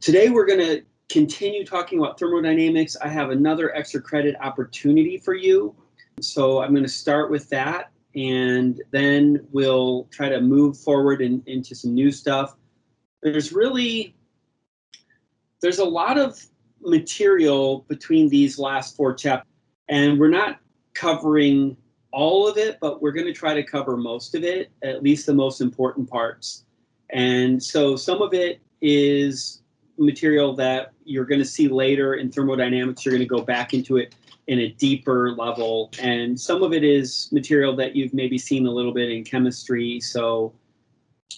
Today we're going to continue talking about thermodynamics. I have another extra credit opportunity for you. So I'm going to start with that, and then we'll try to move forward into some new stuff. There's a lot of material between these last 4 chapters, and we're not covering all of it, but we're going to try to cover most of it, at least the most important parts. And so some of it is material that you're going to see later in thermodynamics. You're going to go back into it in a deeper level. And some of it is material that you've maybe seen a little bit in chemistry. So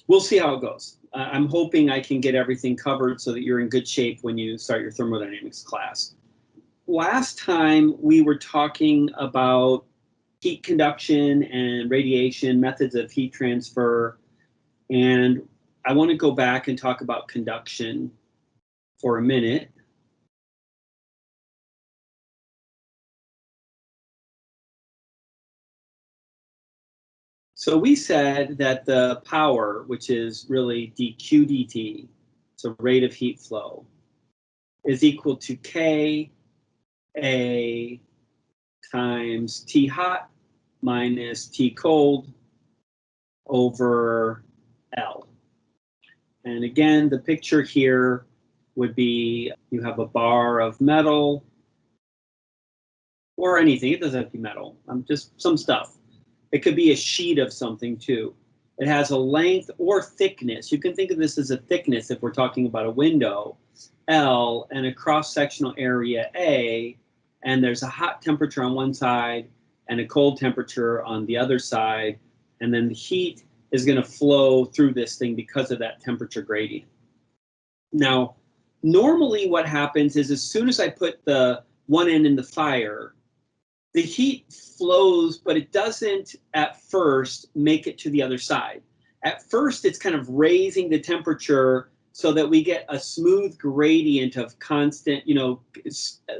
we'll see how it goes. I'm hoping I can get everything covered so that you're in good shape when you start your thermodynamics class. Last time we were talking about heat conduction and radiation, methods of heat transfer, and I want to go back and talk about conduction for a minute. So we said that the power, which is really dq dt, so rate of heat flow, is equal to K A times T hot minus T cold over L. And again, the picture here would be you have a bar of metal or anything. It doesn't have to be metal. Just some stuff. It could be a sheet of something too. It has a length or thickness. You can think of this as a thickness if we're talking about a window, L, and a cross-sectional area, A, and there's a hot temperature on one side and a cold temperature on the other side, and then the heat is going to flow through this thing because of that temperature gradient. Now, normally what happens is as soon as I put the one end in the fire, the heat flows, but it doesn't at first make it to the other side. At first, it's kind of raising the temperature so that we get a smooth gradient of constant,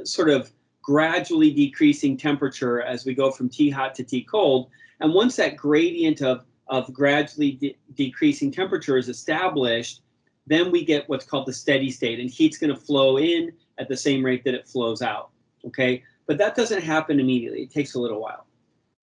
sort of gradually decreasing temperature as we go from T hot to T cold. And once that gradient of gradually decreasing temperature is established, then we get what's called the steady state, and heat's going to flow in at the same rate that it flows out, okay? But that doesn't happen immediately. It takes a little while.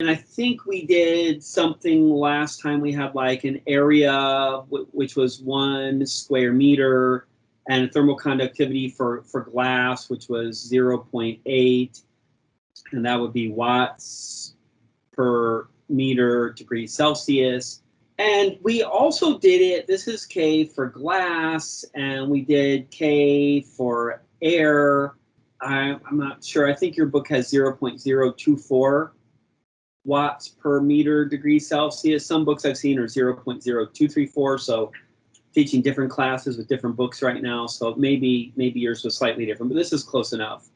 And I think we did something last time. We had like an area which was 1 square meter, and a thermal conductivity for glass, which was 0.8, and that would be watts per meter degrees Celsius. And we also did it, this is K for glass, and we did K for air. I'm not sure, I think your book has 0.024 watts per meter degree Celsius. Some books I've seen are 0.0234, so teaching different classes with different books right now, so maybe yours was slightly different, but this is close enough.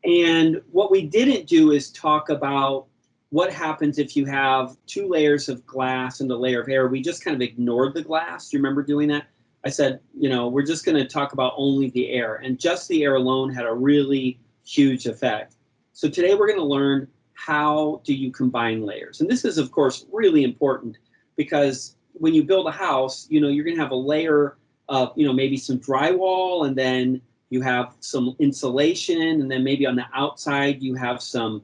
And what we didn't do is talk about what happens if you have 2 layers of glass and a layer of air. We just kind of ignored the glass. Do you remember doing that? I said, we're just going to talk about only the air, and just the air alone had a really huge effect. So today we're going to learn how do you combine layers. And this is, of course, really important because when you build a house, you're going to have a layer of, maybe some drywall, and then you have some insulation, and then maybe on the outside you have some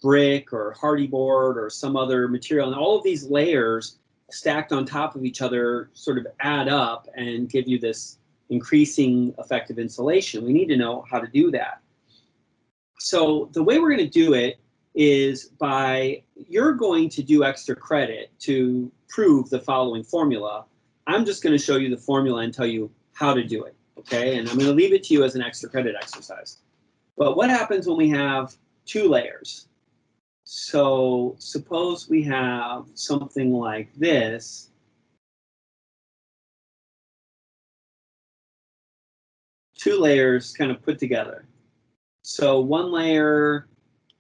brick or hardy board or some other material. And all of these layers stacked on top of each other sort of add up and give you this increasing effect of insulation. We need to know how to do that. So the way we're going to do it is you're going to do extra credit to prove the following formula. I'm just going to show you the formula and tell you how to do it, okay? And I'm going to leave it to you as an extra credit exercise. But what happens when we have 2 layers? So suppose we have something like this. Two layers kind of put together. So one layer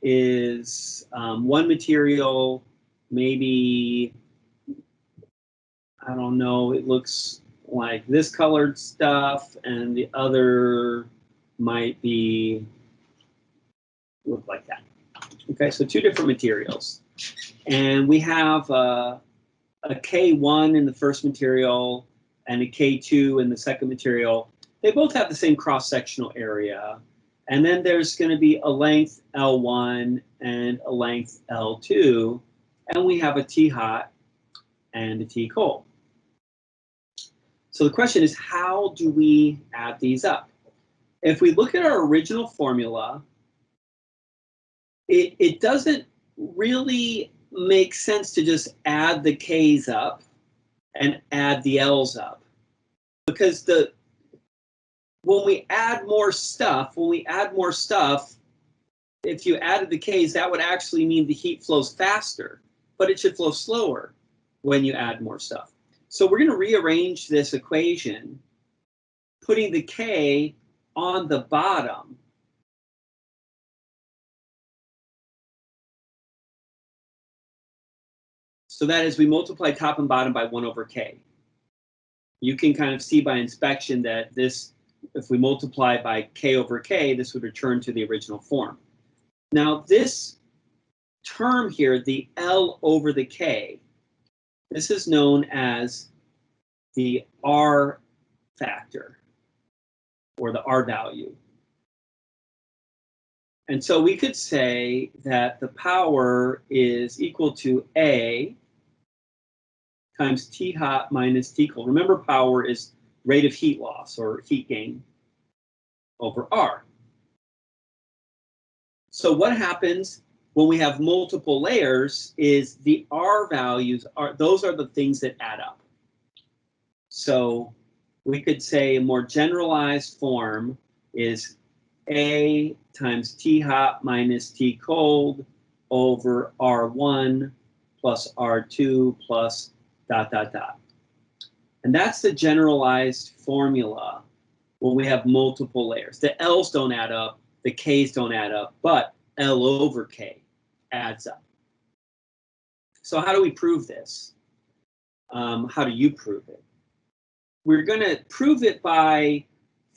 is one material, maybe, I don't know, it looks like this colored stuff, and the other might look like that. Okay, so 2 different materials. And we have a K1 in the first material and a K2 in the second material. they both have the same cross-sectional area. And then there's going to be a length L1 and a length L2. And we have a T hot and a T cold. So the question is, how do we add these up? If we look at our original formula, it doesn't really make sense to just add the K's up and add the L's up. Because when we add more stuff, if you added the K's, that would actually mean the heat flows faster, but it should flow slower when you add more stuff. So we're going to rearrange this equation, putting the K on the bottom. So that is, we multiply top and bottom by 1 over K. You can kind of see by inspection that this, if we multiply by K over K, this would return to the original form. Now this term here, the L over the K, this is known as the R factor, or the R value. And so we could say that the power is equal to A times T hot minus T cold. Remember, power is rate of heat loss or heat gain over R. So what happens when we have multiple layers is the R values those are the things that add up. So we could say a more generalized form is A times T hot minus T cold over R1 plus R2 plus ... And that's the generalized formula when we have multiple layers. The L's don't add up, the K's don't add up, but L over K adds up. So how do we prove this? How do you prove it? We're going to prove it by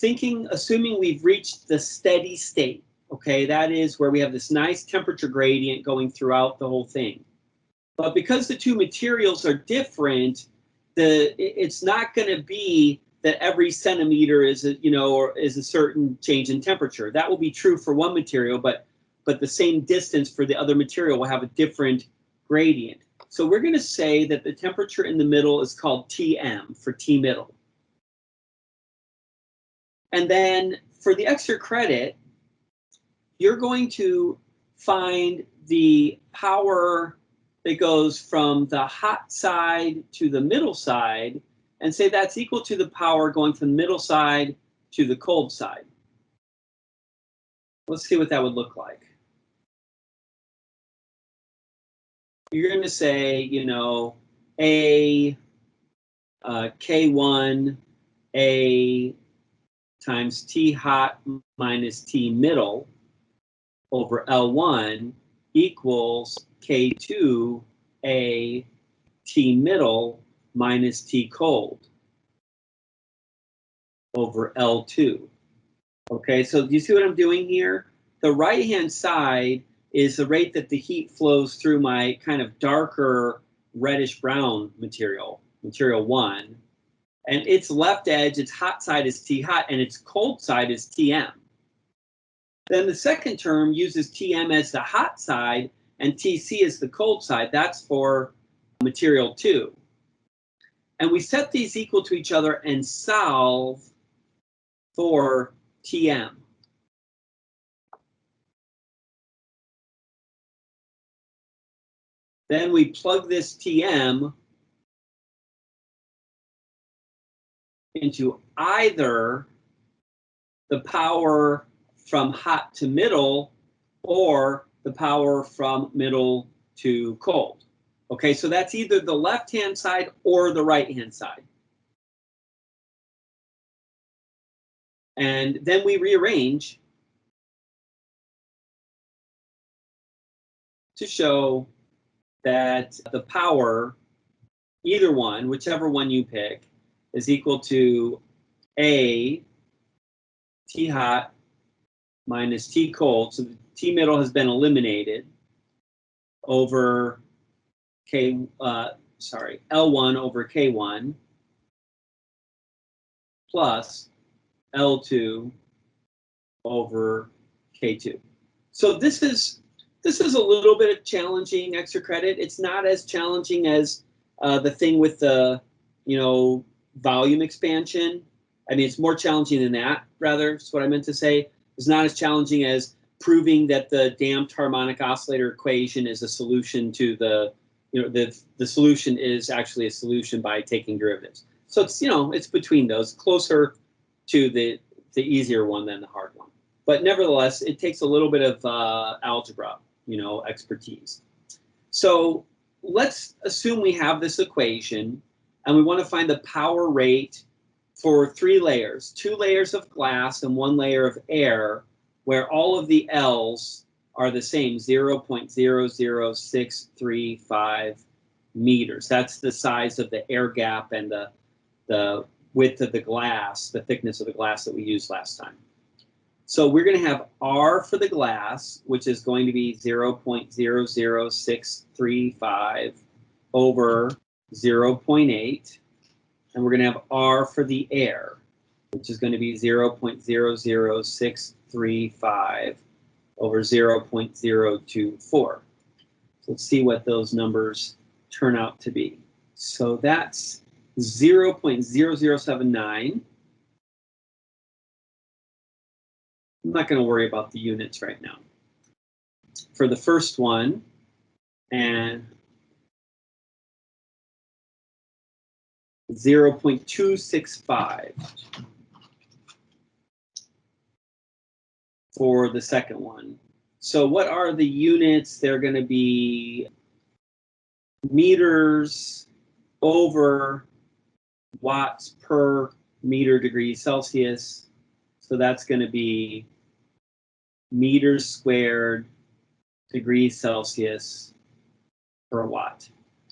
assuming we've reached the steady state. Okay, that is where we have this nice temperature gradient going throughout the whole thing. But because the two materials are different, it's not going to be that every centimeter is a certain change in temperature. That will be true for one material, but the same distance for the other material will have a different gradient. So we're going to say that the temperature in the middle is called Tm for T middle. And then for the extra credit, you're going to find the power that goes from the hot side to the middle side and say that's equal to the power going from the middle side to the cold side. Let's see what that would look like. You're going to say, A K1 A times T hot minus T middle over L1 equals K2 A T middle minus T cold over L2. Okay, so do you see what I'm doing here? The right-hand side is the rate that the heat flows through my kind of darker reddish-brown material 1. And its left edge, its hot side is T hot, and its cold side is Tm. Then the second term uses Tm as the hot side and Tc as the cold side. That's for material 2. And we set these equal to each other and solve for Tm. Then we plug this Tm into either the power from hot to middle or the power from middle to cold. Okay, so that's either the left-hand side or the right-hand side. And then we rearrange to show that the power, either one, whichever one you pick, is equal to A T hot minus T cold. So the T middle has been eliminated over L1 over K1 plus L2 over K2. So this is a little bit of challenging extra credit. It's not as challenging as the thing with the, volume expansion. I mean, it's more challenging than that, rather, is what I meant to say. It's not as challenging as proving that the damped harmonic oscillator equation is a solution to the, the solution is actually a solution by taking derivatives. So it's, it's between those, closer to the easier one than the hard one. But nevertheless, it takes a little bit of algebra, expertise. So let's assume we have this equation and we want to find the power rate for 3 layers, 2 layers of glass and 1 layer of air, where all of the L's are the same, 0.00635 meters. That's the size of the air gap and the width of the glass, the thickness of the glass that we used last time. So we're going to have R for the glass, which is going to be 0.00635 over 0.8. And we're going to have R for the air, which is going to be 0.00635 over 0.024. So let's see what those numbers turn out to be. So that's 0.0079. I'm not going to worry about the units right now. For the first one, and 0.265 for the second one. So what are the units? They're going to be meters over watts per meter degree Celsius. So that's going to be meters squared degrees Celsius per watt.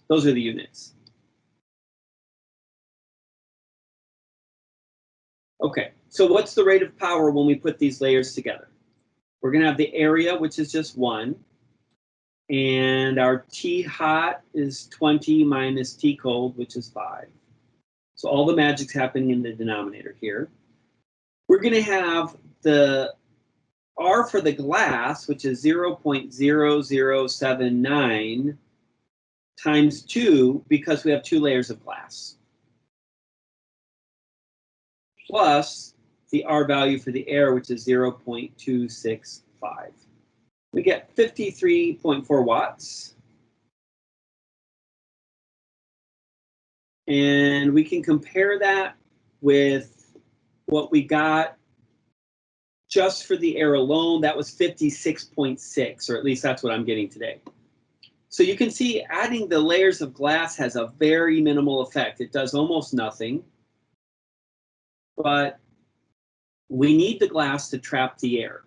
Those are the units. Okay, so what's the rate of power when we put these layers together? We're going to have the area, which is just 1. And our T hot is 20 minus T cold, which is 5. So all the magic's happening in the denominator here. We're going to have the R for the glass, which is 0.0079 times 2, because we have 2 layers of glass, plus the R value for the air, which is 0.265. We get 53.4 watts. And we can compare that with what we got just for the air alone. That was 56.6, or at least that's what I'm getting today. So you can see adding the layers of glass has a very minimal effect. It does almost nothing. But we need the glass to trap the air.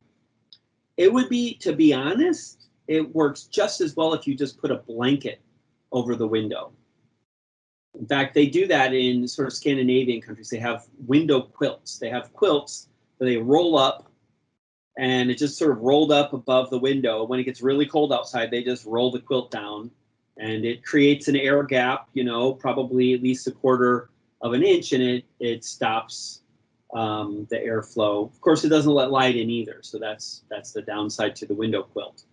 It would be, to be honest, it works just as well if you just put a blanket over the window. In fact, they do that in sort of Scandinavian countries. They have window quilts. They have quilts that they roll up, and it just sort of rolled up above the window. When it gets really cold outside, they just roll the quilt down, and it creates an air gap, probably at least 1/4 of an inch, and it stops the airflow. Of course, it doesn't let light in either, so that's the downside to the window quilt.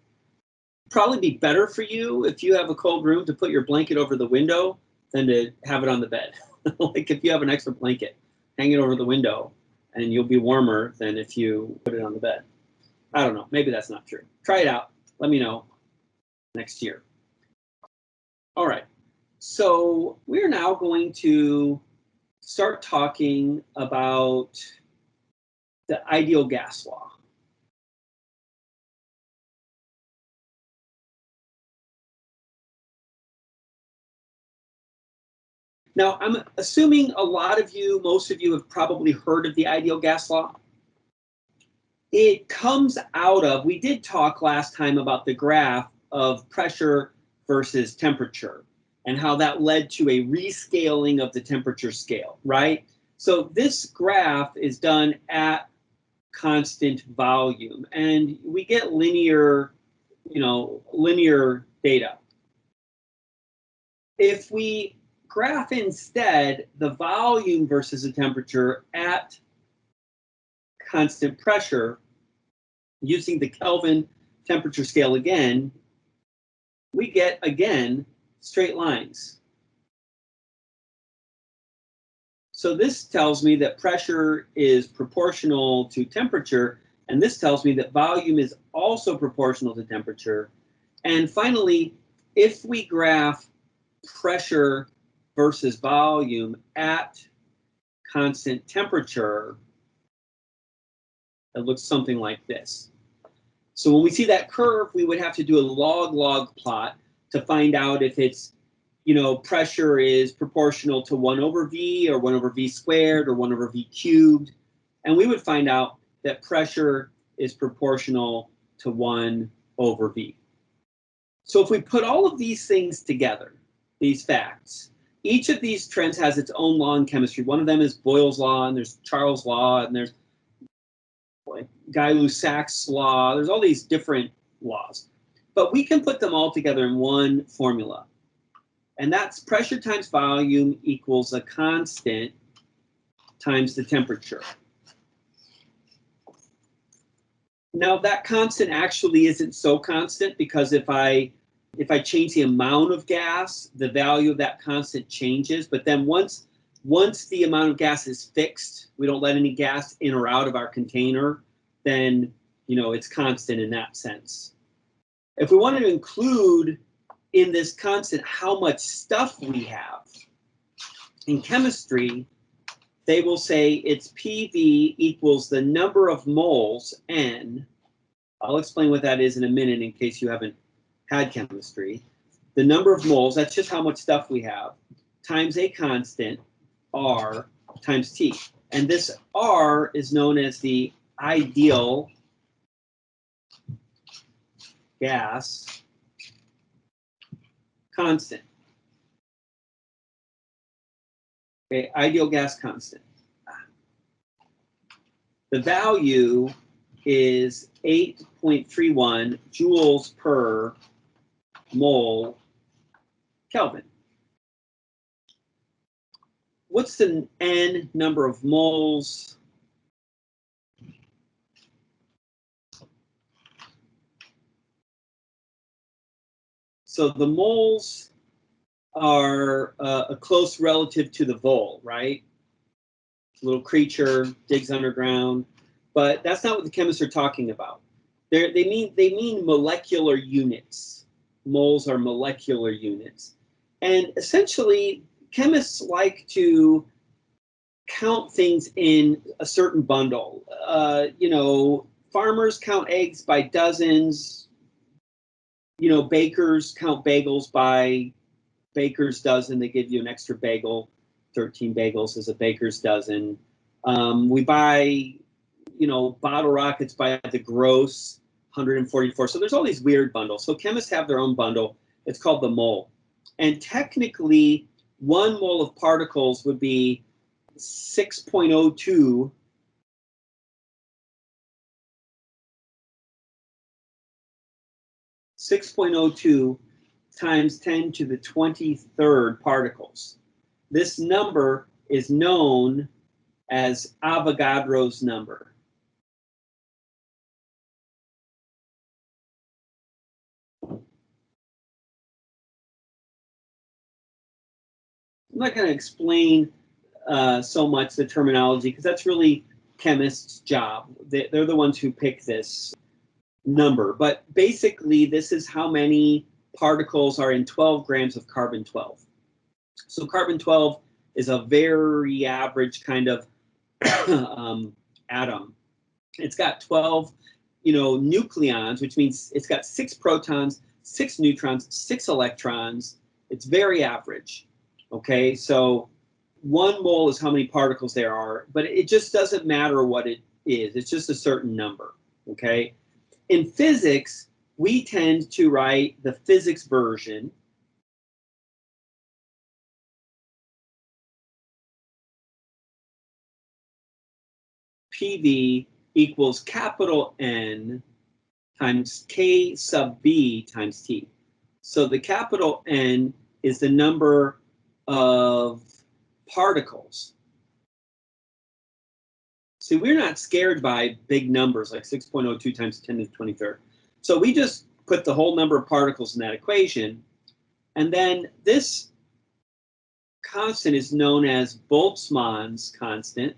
Probably be better for you if you have a cold room to put your blanket over the window than to have it on the bed. Like if you have an extra blanket, hang it over the window, and you'll be warmer than if you put it on the bed. I don't know. Maybe that's not true. Try it out. Let me know next year. All right. So we're now going to start talking about the ideal gas law. Now, I'm assuming most of you have probably heard of the ideal gas law. It comes out of, we did talk last time about the graph of pressure versus temperature and how that led to a rescaling of the temperature scale, right? So this graph is done at constant volume, and we get linear data. If we graph instead the volume versus the temperature at constant pressure, using the Kelvin temperature scale again, we get, again, straight lines. So this tells me that pressure is proportional to temperature, and this tells me that volume is also proportional to temperature. And finally, if we graph pressure versus volume at constant temperature, it looks something like this. So when we see that curve, we would have to do a log-log plot to find out if it's, pressure is proportional to 1 over V or 1 over V squared or 1 over V cubed. And we would find out that pressure is proportional to 1 over V. So if we put all of these things together, these facts, each of these trends has its own law in chemistry. One of them is Boyle's law, and there's Charles' law, and there's Gay-Lussac's law. There's all these different laws. But we can put them all together in one formula. And that's pressure times volume equals a constant times the temperature. Now that constant actually isn't so constant, because if I change the amount of gas, the value of that constant changes. But then once the amount of gas is fixed, we don't let any gas in or out of our container, then it's constant in that sense. If we wanted to include in this constant how much stuff we have, in chemistry, they will say it's PV equals the number of moles, N. I'll explain what that is in a minute in case you haven't had chemistry. The number of moles, that's just how much stuff we have, times a constant, R, times T. And this R is known as the ideal gas constant. Okay, ideal gas constant. The value is 8.31 joules per mole Kelvin. What's the N number of moles? So the moles are a close relative to the vol, right? Little creature digs underground, but that's not what the chemists are talking about. They mean molecular units. Moles are molecular units, and essentially chemists like to count things in a certain bundle. Farmers count eggs by dozens. Bakers count bagels by baker's dozen. They give you an extra bagel. 13 bagels is a baker's dozen. We buy, bottle rockets by the gross, 144. So there's all these weird bundles. So chemists have their own bundle. It's called the mole. And technically, 1 mole of particles would be 6.02 times 10 to the 23rd particles. This number is known as Avogadro's number. I'm not going to explain so much the terminology, because that's really chemists' job. They're the ones who pick this number. But basically, this is how many particles are in 12 grams of carbon-12. So carbon-12 is a very average kind of atom. It's got 12, nucleons, which means it's got 6 protons, 6 neutrons, 6 electrons. It's very average. Okay, so 1 mole is how many particles there are, but it just doesn't matter what it is. It's just a certain number. Okay, in physics, we tend to write the physics version. PV equals capital N times K sub B times T. So the capital N is the number of particles. See, we're not scared by big numbers like 6.02 times 10 to the 23rd. So we just put the whole number of particles in that equation. And then this constant is known as Boltzmann's constant.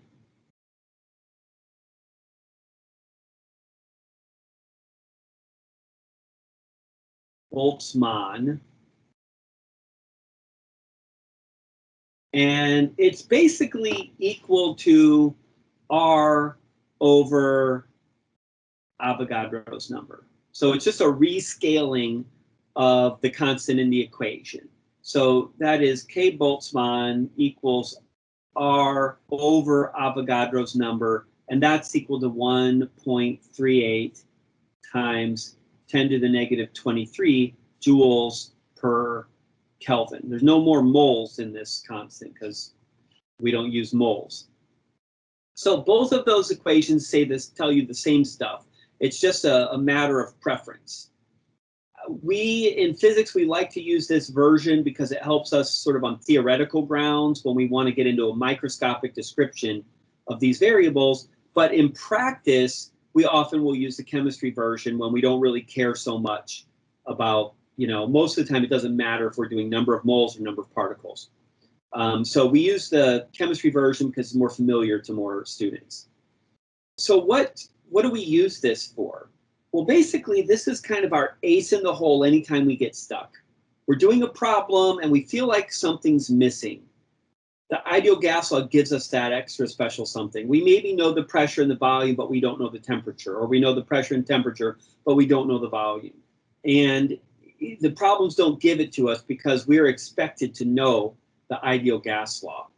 Boltzmann. And it's basically equal to R over Avogadro's number. So it's just a rescaling of the constant in the equation. So that is K Boltzmann equals R over Avogadro's number, and that's equal to 1.38 times 10 to the negative 23 joules per Kelvin. There's no more moles in this constant because we don't use moles. So both of those equations tell you the same stuff. It's just a matter of preference. In physics, we like to use this version because it helps us sort of on theoretical grounds when we want to get into a microscopic description of these variables. But in practice, we often will use the chemistry version when we don't really care so much about, most of the time it doesn't matter if we're doing number of moles or number of particles. So we use the chemistry version because it's more familiar to more students. So what do we use this for? Well, basically, this is kind of our ace in the hole anytime we get stuck. We're doing a problem and we feel like something's missing. The ideal gas law gives us that extra special something. We maybe know the pressure and the volume, but we don't know the temperature, or we know the pressure and temperature, but we don't know the volume. And the problems don't give it to us because we're expected to know the ideal gas law.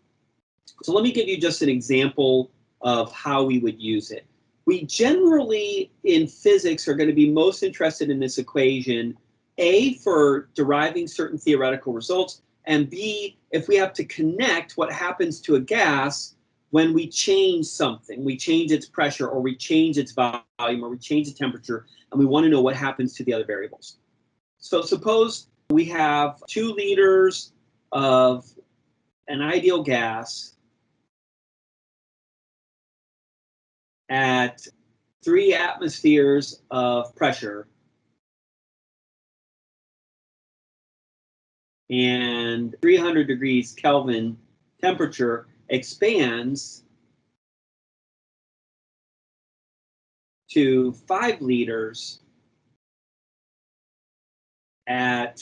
So let me give you just an example of how we would use it. We generally, in physics, are going to be most interested in this equation, A, for deriving certain theoretical results, and B, if we have to connect what happens to a gas when we change something. We change its pressure, or we change its volume, or we change the temperature, and we want to know what happens to the other variables. So suppose we have 2 liters of an ideal gas at 3 atmospheres of pressure and 300 degrees Kelvin temperature expands to 5 liters at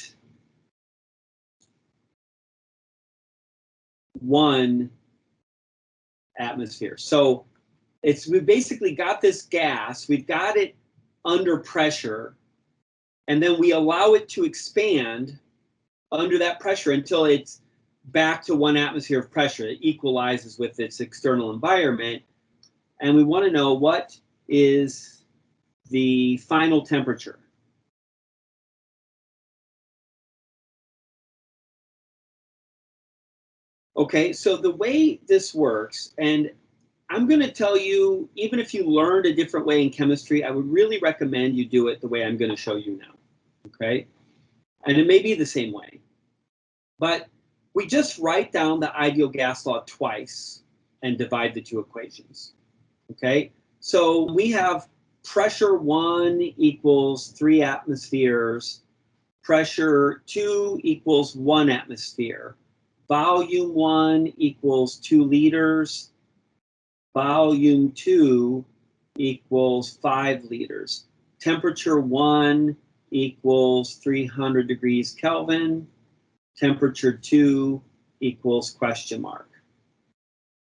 1 atmosphere. So we've basically got this gas, we've got it under pressure, and then we allow it to expand under that pressure until it's back to 1 atmosphere of pressure. It equalizes with its external environment. And we want to know what is the final temperature. Okay, so the way this works, and I'm going to tell you, even if you learned a different way in chemistry, I would really recommend you do it the way I'm going to show you now. Okay, and it may be the same way, but we just write down the ideal gas law twice and divide the 2 equations. Okay, so we have pressure 1 equals 3 atmospheres, pressure 2 equals 1 atmosphere, volume 1 equals 2 liters, volume 2 equals 5 liters, temperature 1 equals 300 degrees Kelvin, temperature 2 equals question mark.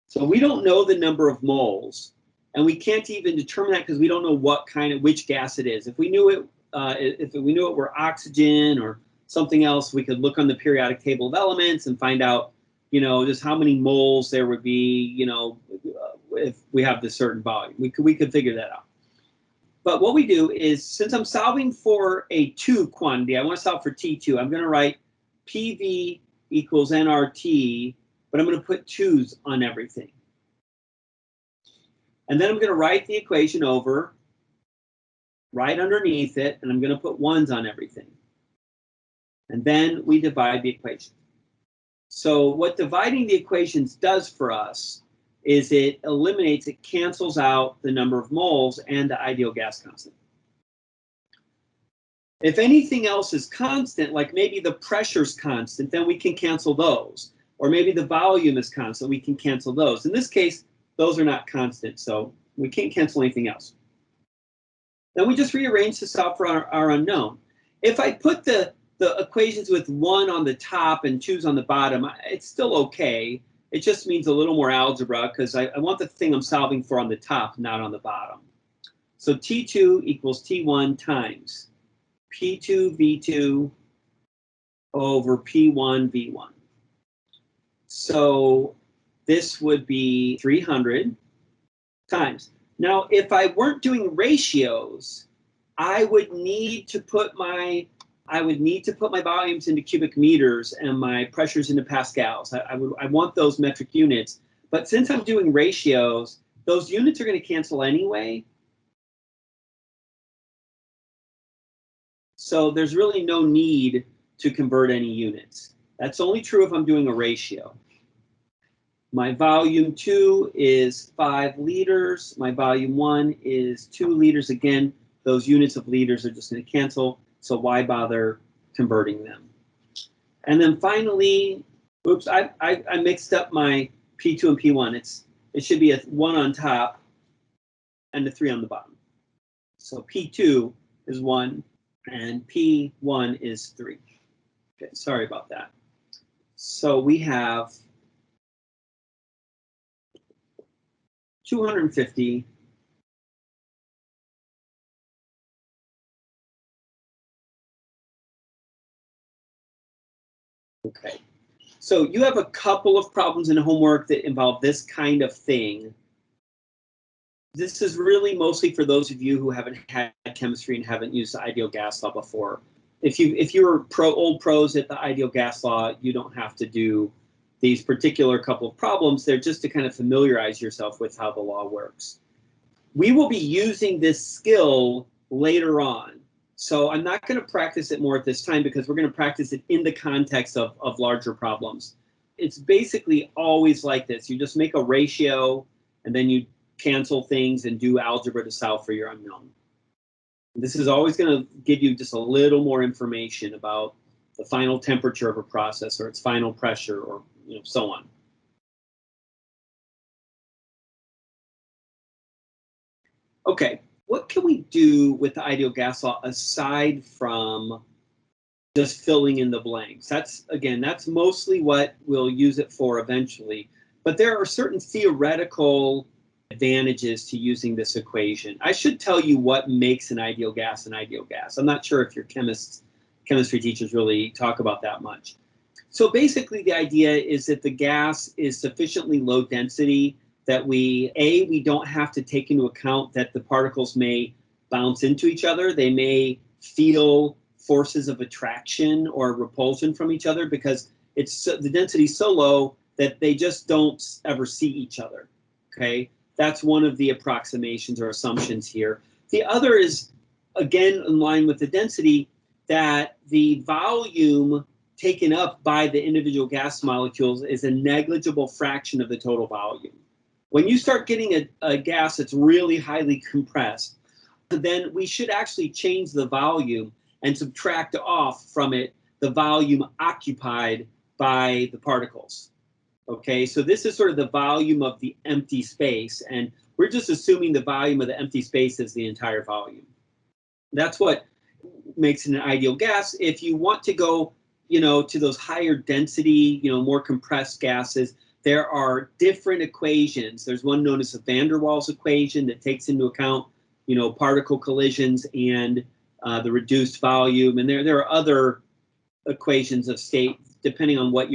So we don't know the number of moles, and we can't even determine that because we don't know which gas it is. If we knew it were oxygen or something else, we could look on the periodic table of elements and find out, just how many moles there would be, if we have this certain volume. We could figure that out. But what we do is, since I'm solving for a 2 quantity, I want to solve for T2. I'm going to write PV equals nRT, but I'm going to put 2's on everything. And then I'm going to write the equation over right underneath it, and I'm going to put 1's on everything. And then we divide the equation. So what dividing the equations does for us is it eliminates, it cancels out the number of moles and the ideal gas constant. If anything else is constant, like maybe the pressure's constant, then we can cancel those. Or maybe the volume is constant, we can cancel those. In this case, those are not constant, so we can't cancel anything else. Then we just rearrange this out for our unknown. If I put the equations with 1 on the top and 2's on the bottom, it's still okay. It just means a little more algebra because I want the thing I'm solving for on the top, not on the bottom. So T2 equals T1 times P2 V2 over P1 V1. So this would be 300 times. Now, if I weren't doing ratios, I would need to put my volumes into cubic meters and my pressures into pascals. I want those metric units. But since I'm doing ratios, those units are going to cancel anyway. So there's really no need to convert any units. That's only true if I'm doing a ratio. My volume 2 is 5 liters. My volume 1 is 2 liters. Again, those units of liters are just going to cancel. So why bother converting them? And then finally, oops, I mixed up my P2 and P1. It should be a 1 on top and a 3 on the bottom. So P2 is 1 and P1 is 3. Okay, sorry about that. So we have 250 Okay, so you have a couple of problems in homework that involve this kind of thing. This is really mostly for those of you who haven't had chemistry and haven't used the ideal gas law before. If you're old pros at the ideal gas law, you don't have to do these particular couple of problems. They're just to kind of familiarize yourself with how the law works. We will be using this skill later on. So I'm not going to practice it more at this time because we're going to practice it in the context of larger problems. It's basically always like this. You just make a ratio and then you cancel things and do algebra to solve for your unknown. This is always going to give you just a little more information about the final temperature of a process or its final pressure or so on. Okay, what can we do with the ideal gas law aside from just filling in the blanks? That's mostly what we'll use it for eventually. But there are certain theoretical advantages to using this equation. I should tell you what makes an ideal gas an ideal gas. I'm not sure if your chemistry teachers really talk about that much. So basically the idea is that the gas is sufficiently low density that we don't have to take into account that the particles may bounce into each other. They may feel forces of attraction or repulsion from each other because the density is so low that they just don't ever see each other. Okay, that's one of the approximations or assumptions here. The other is, again, in line with the density, that the volume taken up by the individual gas molecules is a negligible fraction of the total volume. When you start getting a gas that's really highly compressed, then we should actually change the volume and subtract off from it the volume occupied by the particles. Okay, so this is sort of the volume of the empty space, and we're just assuming the volume of the empty space is the entire volume. That's what makes it an ideal gas. If you want to go, to those higher density, more compressed gases, there are different equations. There's one known as the van der Waals equation that takes into account, particle collisions and the reduced volume. And there are other equations of state depending on what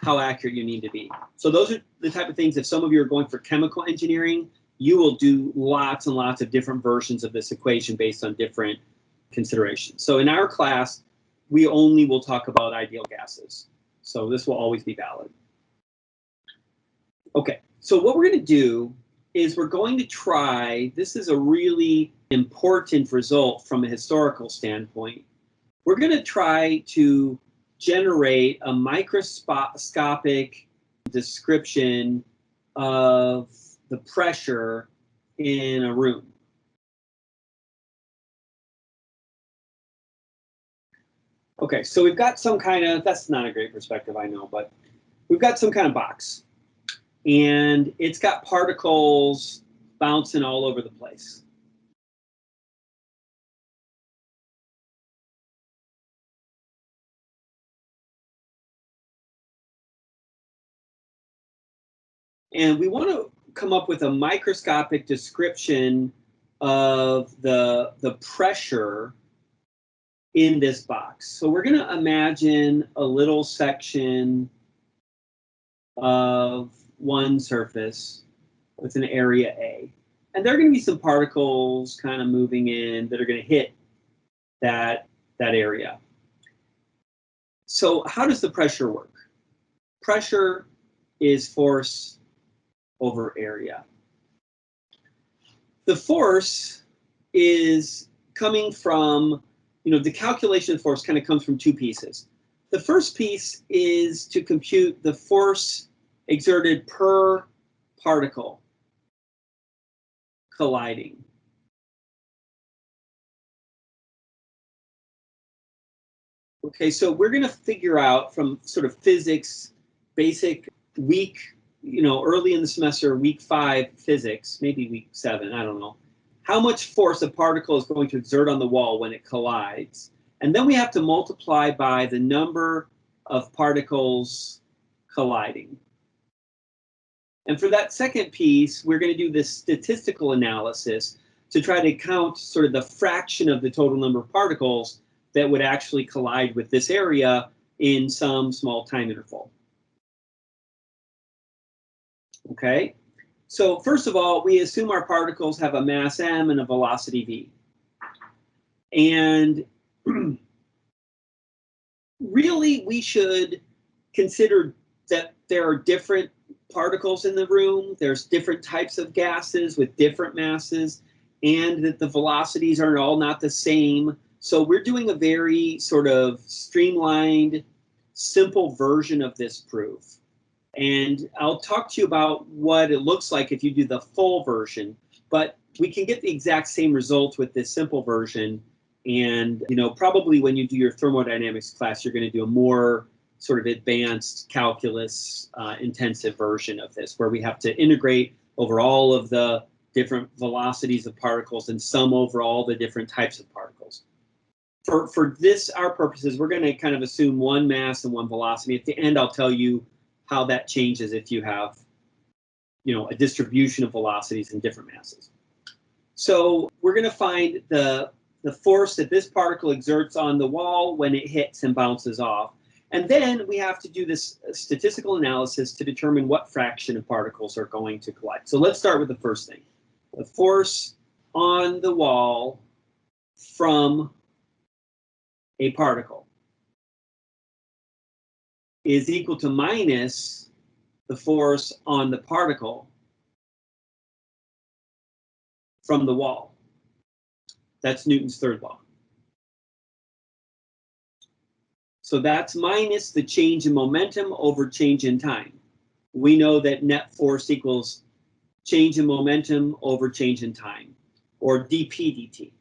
how accurate you need to be. So those are the type of things, if some of you are going for chemical engineering, you will do lots and lots of different versions of this equation based on different considerations. So in our class, we only will talk about ideal gases. So this will always be valid. Okay, so what we're going to do is we're going to try, this is a really important result from a historical standpoint. We're going to try to generate a microscopic description of the pressure in a room. Okay, so we've got some kind of, that's not a great perspective, I know, but we've got some kind of box. And it's got particles bouncing all over the place. And we want to come up with a microscopic description of the pressure in this box. So we're going to imagine a little section of one surface with an area A. And there are going to be some particles kind of moving in that are going to hit that area. So how does the pressure work? Pressure is force over area. The force is coming from, the calculation of force kind of comes from two pieces. The first piece is to compute the force exerted per particle colliding. Okay, so we're going to figure out from sort of physics, basic week, early in the semester, week 5 physics, maybe week 7, I don't know, how much force a particle is going to exert on the wall when it collides. And then we have to multiply by the number of particles colliding. And for that second piece, we're going to do this statistical analysis to try to count sort of the fraction of the total number of particles that would actually collide with this area in some small time interval. Okay, so first of all, we assume our particles have a mass m and a velocity v. And really, we should consider that there are different particles in the room. There's different types of gases with different masses, and that the velocities are all not the same. So we're doing a very sort of streamlined, simple version of this proof. And I'll talk to you about what it looks like if you do the full version, but we can get the exact same results with this simple version. And, probably when you do your thermodynamics class, you're going to do a more sort of advanced calculus intensive version of this, where we have to integrate over all of the different velocities of particles and sum over all the different types of particles. For this, our purposes, we're going to kind of assume one mass and one velocity. At the end, I'll tell you how that changes if you have, a distribution of velocities in different masses. So we're going to find the force that this particle exerts on the wall when it hits and bounces off. And then we have to do this statistical analysis to determine what fraction of particles are going to collide. So let's start with the first thing. The force on the wall from a particle is equal to minus the force on the particle from the wall. That's Newton's third law. So that's minus the change in momentum over change in time. We know that net force equals change in momentum over change in time, or dp dt.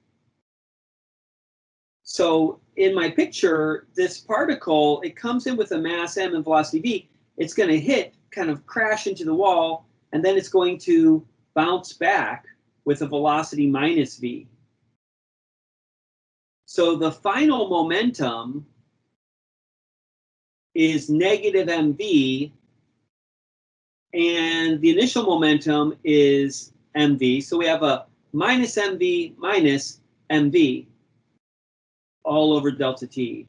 So in my picture, this particle, it comes in with a mass m and velocity v. It's going to hit, kind of crash into the wall, and then it's going to bounce back with a velocity minus v. So the final momentum is negative mv, and the initial momentum is mv. So we have a minus mv minus mv all over delta t.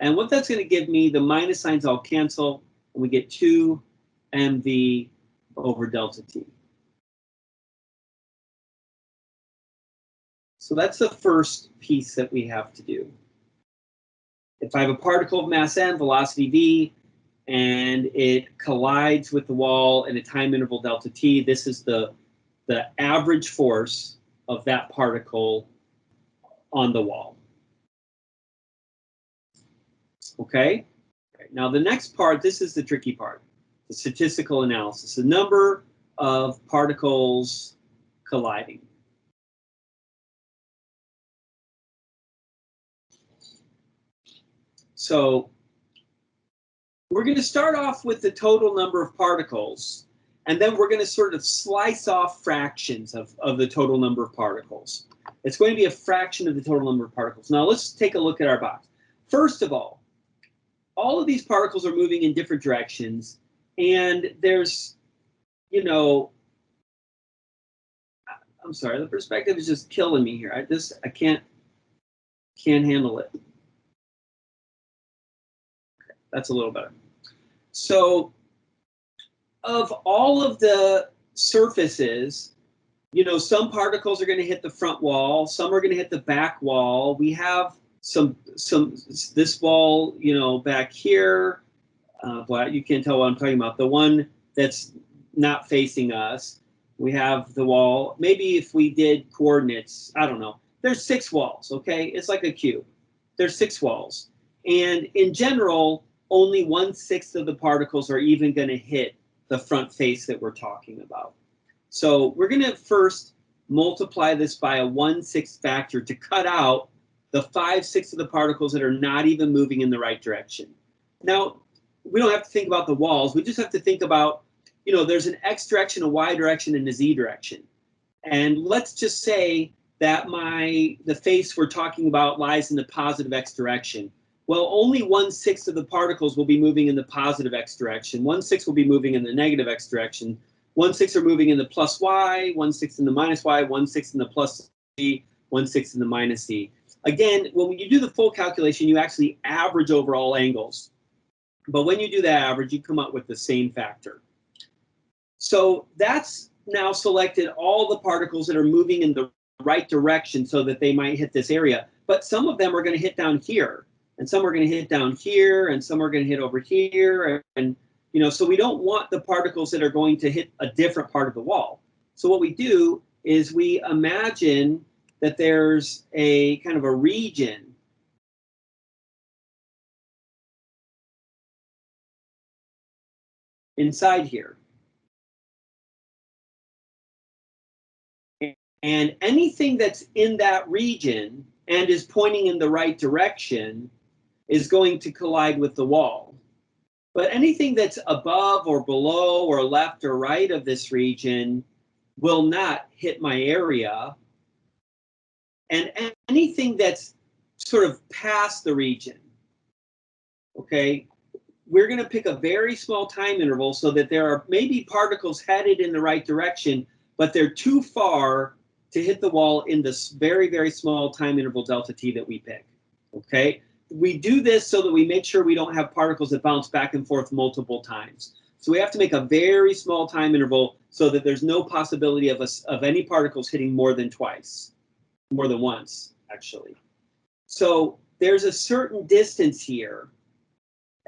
And what that's going to give me, the minus signs all cancel, and we get 2 mv over delta t. So that's the first piece that we have to do. If I have a particle of mass m, velocity v, and it collides with the wall in a time interval delta t, this is the average force of that particle on the wall. Okay? Now the next part, this is the tricky part, the statistical analysis. The number of particles colliding. So we're going to start off with the total number of particles, and then we're going to sort of slice off fractions of the total number of particles. It's going to be a fraction of the total number of particles. Now let's take a look at our box. First of all of these particles are moving in different directions, and there's, you know, I'm sorry, the perspective is just killing me here. I can't handle it. Okay, that's a little better. So of all of the surfaces, you know, some particles are going to hit the front wall, some are going to hit the back wall. We have some this wall, you know, back here. But you can't tell what I'm talking about. The one that's not facing us. We have the wall. Maybe if we did coordinates, I don't know. There's 6 walls, okay? It's like a cube. There's 6 walls. And in general, only 1/6 of the particles are even going to hit the front face that we're talking about. So we're going to first multiply this by a 1/6 factor to cut out the 5/6 of the particles that are not even moving in the right direction. Now, we don't have to think about the walls. We just have to think about, you know, there's an X direction, a Y direction, and a Z direction. And let's just say that the face we're talking about lies in the positive X direction. Well, only 1/6 of the particles will be moving in the positive X direction. 1/6 will be moving in the negative X direction. 1/6 are moving in the plus Y, 1/6 in the minus Y, 1/6 in the plus Z, 1/6 in the minus Z. Again, when you do the full calculation, you actually average over all angles. But when you do that average, you come up with the same factor. So that's now selected all the particles that are moving in the right direction so that they might hit this area. But some of them are going to hit down here, and some are going to hit down here, and some are going to hit over here. And, you know, so we don't want the particles that are going to hit a different part of the wall. So what we do is we imagine that there's a kind of a region inside here. And anything that's in that region and is pointing in the right direction is going to collide with the wall. But anything that's above or below or left or right of this region will not hit my area. And anything that's sort of past the region, okay, we're going to pick a very small time interval so that there are maybe particles headed in the right direction, but they're too far to hit the wall in this very, very small time interval delta t that we pick, okay? We do this so that we make sure we don't have particles that bounce back and forth multiple times. So we have to make a very small time interval so that there's no possibility of any particles hitting more than once, actually. So there's a certain distance here,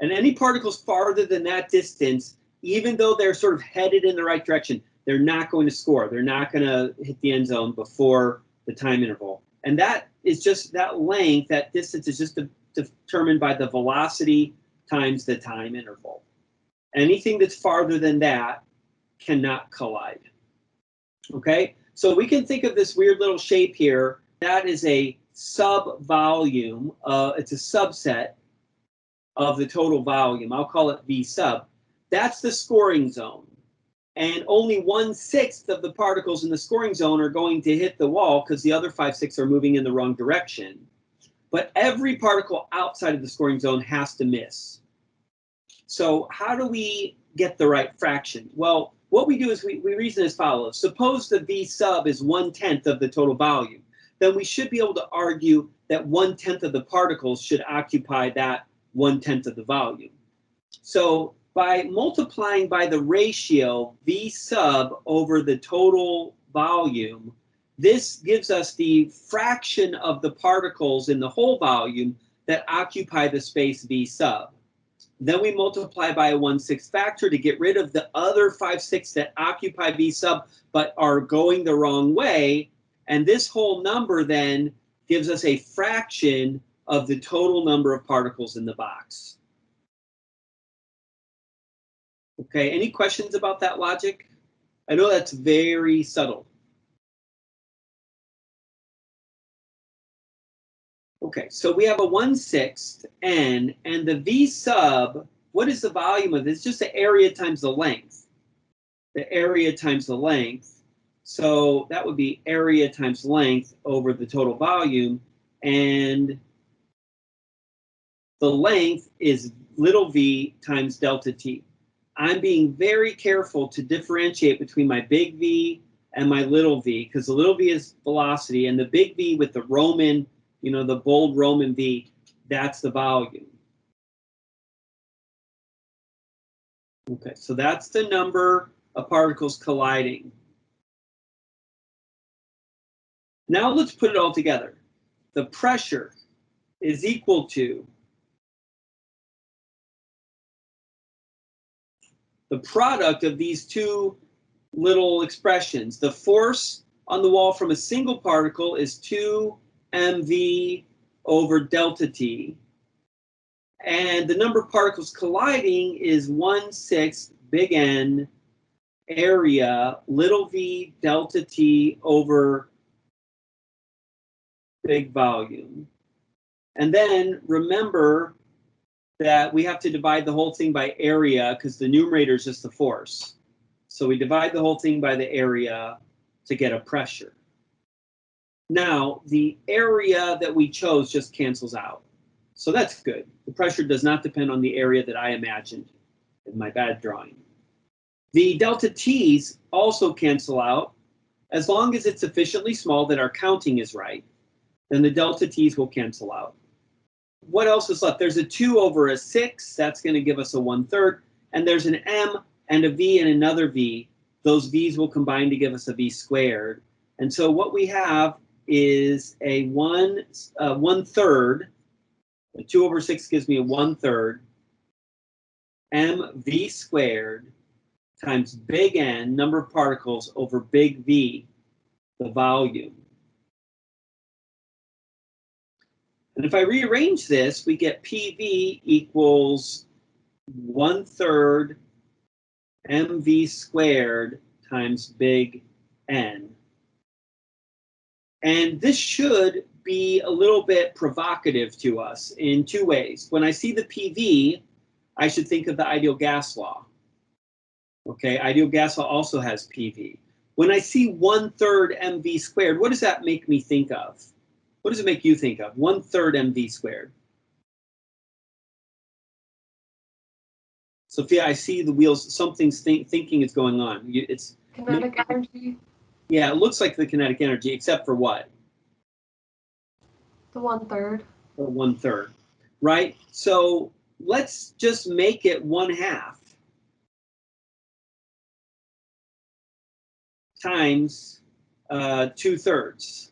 and any particles farther than that distance, even though they're sort of headed in the right direction, they're not going to score. They're not going to hit the end zone before the time interval. And that is just that length, that distance is just determined by the velocity times the time interval. Anything that's farther than that cannot collide. Okay, so we can think of this weird little shape here. That is a sub-volume. It's a subset of the total volume. I'll call it V sub. That's the scoring zone. And only 1/6 of the particles in the scoring zone are going to hit the wall because the other 5/6 are moving in the wrong direction. But every particle outside of the scoring zone has to miss. So how do we get the right fraction? Well, what we do is we reason as follows. Suppose the V sub is 1/10 of the total volume. Then we should be able to argue that 1/10 of the particles should occupy that 1/10 of the volume. So by multiplying by the ratio V sub over the total volume, this gives us the fraction of the particles in the whole volume that occupy the space V sub. Then we multiply by a 1/6 factor to get rid of the other 5/6 that occupy V sub but are going the wrong way. And this whole number then gives us a fraction of the total number of particles in the box. Okay, any questions about that logic? I know that's very subtle. Okay, so we have a 1/6 n, and the V sub, what is the volume of this? It's just the area times the length. The area times the length. So that would be area times length over the total volume. And the length is little v times delta t. I'm being very careful to differentiate between my big V and my little v, because the little v is velocity, and the big V with the Roman, the bold Roman V, that's the volume. Okay, so that's the number of particles colliding. Now let's put it all together. The pressure is equal to the product of these two little expressions. The force on the wall from a single particle is 2 mv over delta t. And the number of particles colliding is 1/6 big N area little v delta t over big volume. And then remember that we have to divide the whole thing by area because the numerator is just the force. So we divide the whole thing by the area to get a pressure. Now, the area that we chose just cancels out. So that's good. The pressure does not depend on the area that I imagined in my bad drawing. The delta t's also cancel out. As long as it's sufficiently small that our counting is right, then the delta t's will cancel out. What else is left? There's a 2 over a 6. That's going to give us a 1/3. And there's an m and a v and another v. Those v's will combine to give us a v squared. And so what we have is a 1/3. A 2 over 6 gives me a 1/3 mv squared times big N, number of particles, over big V, the volume. And if I rearrange this, we get PV equals 1/3 mv squared times big N. And this should be a little bit provocative to us in two ways. When I see the PV, I should think of the ideal gas law. Okay, ideal gas law also has PV. When I see 1/3 mv squared, what does that make me think of? What does it make you think of? 1/3 mv squared. Sophia, I see the wheels. Something's thinking is going on. It's kinetic energy. Yeah, it looks like the kinetic energy, except for what? The 1/3. Or 1/3, right? So let's just make it 1/2 times 2/3.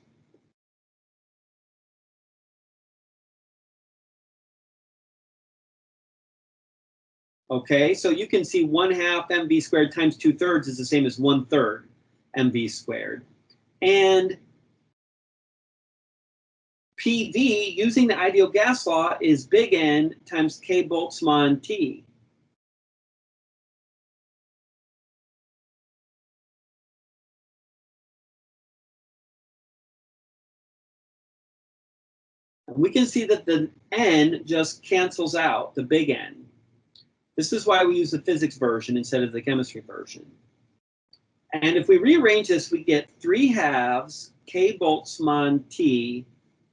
Okay, so you can see 1/2 mv squared times 2/3 is the same as 1/3 mv squared. And PV, using the ideal gas law, is big N times K Boltzmann T. And we can see that the N just cancels out, the big N. This is why we use the physics version instead of the chemistry version. And if we rearrange this, we get 3/2 K Boltzmann T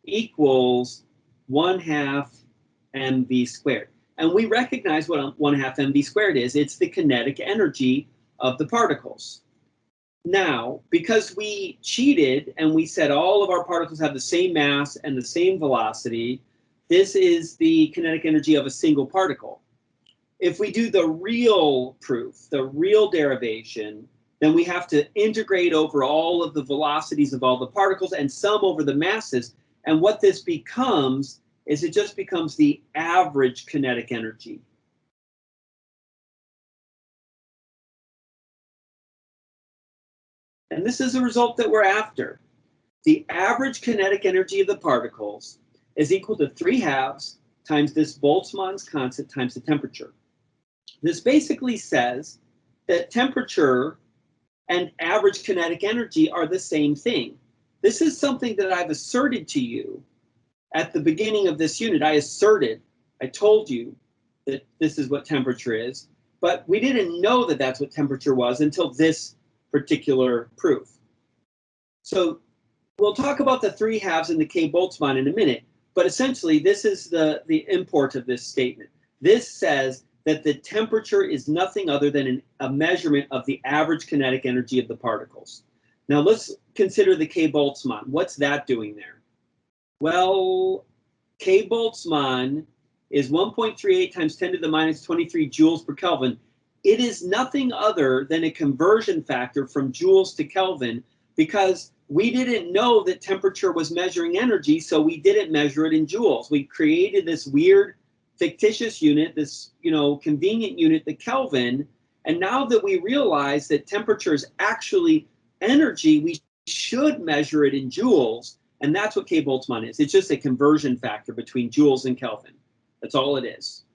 equals 1/2 mv squared. And we recognize what 1/2 mv squared is. It's the kinetic energy of the particles. Now, because we cheated and we said all of our particles have the same mass and the same velocity, this is the kinetic energy of a single particle. If we do the real proof, the real derivation, then we have to integrate over all of the velocities of all the particles and sum over the masses. And what this becomes is it just becomes the average kinetic energy. And this is the result that we're after. The average kinetic energy of the particles is equal to 3/2 times this Boltzmann's constant times the temperature. This basically says that temperature and average kinetic energy are the same thing. This is something that I've asserted to you at the beginning of this unit. I told you that this is what temperature is, but we didn't know that that's what temperature was until this particular proof. So we'll talk about the 3/2 and the K-Boltzmann in a minute, but essentially this is the import of this statement. This says that the temperature is nothing other than a measurement of the average kinetic energy of the particles. Now let's consider the K-Boltzmann. What's that doing there? Well, K-Boltzmann is 1.38 times 10 to the minus 23 joules per Kelvin. It is nothing other than a conversion factor from joules to Kelvin, because we didn't know that temperature was measuring energy, so we didn't measure it in joules. We created this weird fictitious unit, this convenient unit, the Kelvin, and now that we realize that temperature is actually energy, we should measure it in joules, and that's what K-Boltzmann is. It's just a conversion factor between joules and Kelvin. That's all it is.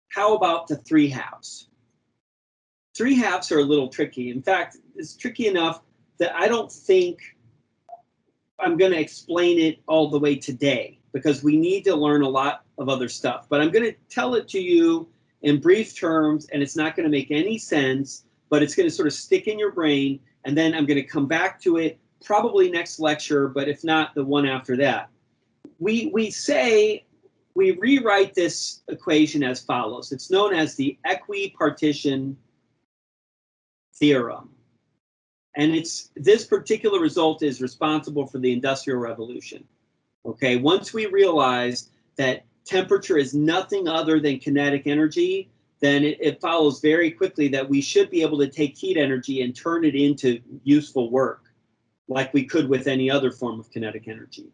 How about the 3/2? 3/2 are a little tricky. In fact, it's tricky enough that I don't think I'm going to explain it all the way today, because we need to learn a lot of other stuff. But I'm going to tell it to you in brief terms, and it's not going to make any sense, but it's going to sort of stick in your brain, and then I'm going to come back to it probably next lecture, but if not, the one after that. We rewrite this equation as follows. It's known as the equipartition theorem. And this particular result is responsible for the Industrial Revolution. Okay, once we realize that temperature is nothing other than kinetic energy, then it follows very quickly that we should be able to take heat energy and turn it into useful work, like we could with any other form of kinetic energy.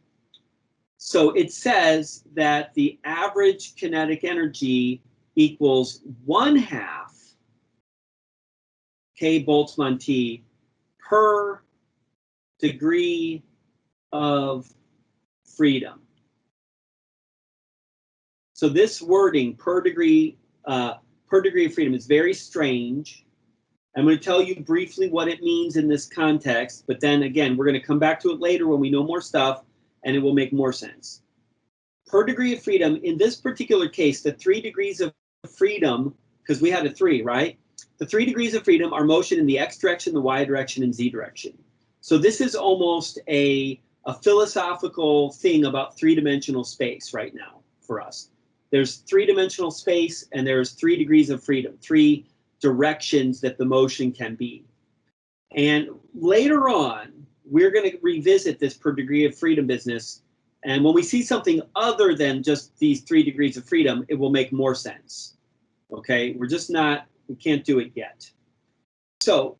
So it says that the average kinetic energy equals 1/2 K-Boltzmann T per degree of freedom. So this wording, per degree of freedom, is very strange. I'm going to tell you briefly what it means in this context, but then again, we're going to come back to it later when we know more stuff, and it will make more sense. Per degree of freedom, in this particular case, the 3 degrees of freedom, because we had a 3, right? The 3 degrees of freedom are motion in the x direction, the y direction, and z direction. So this is almost a philosophical thing about 3-dimensional space right now for us. There's 3-dimensional space, and there's 3 degrees of freedom, 3 directions that the motion can be. And later on, we're going to revisit this per degree of freedom business. And when we see something other than just these 3 degrees of freedom, it will make more sense. Okay, we can't do it yet. So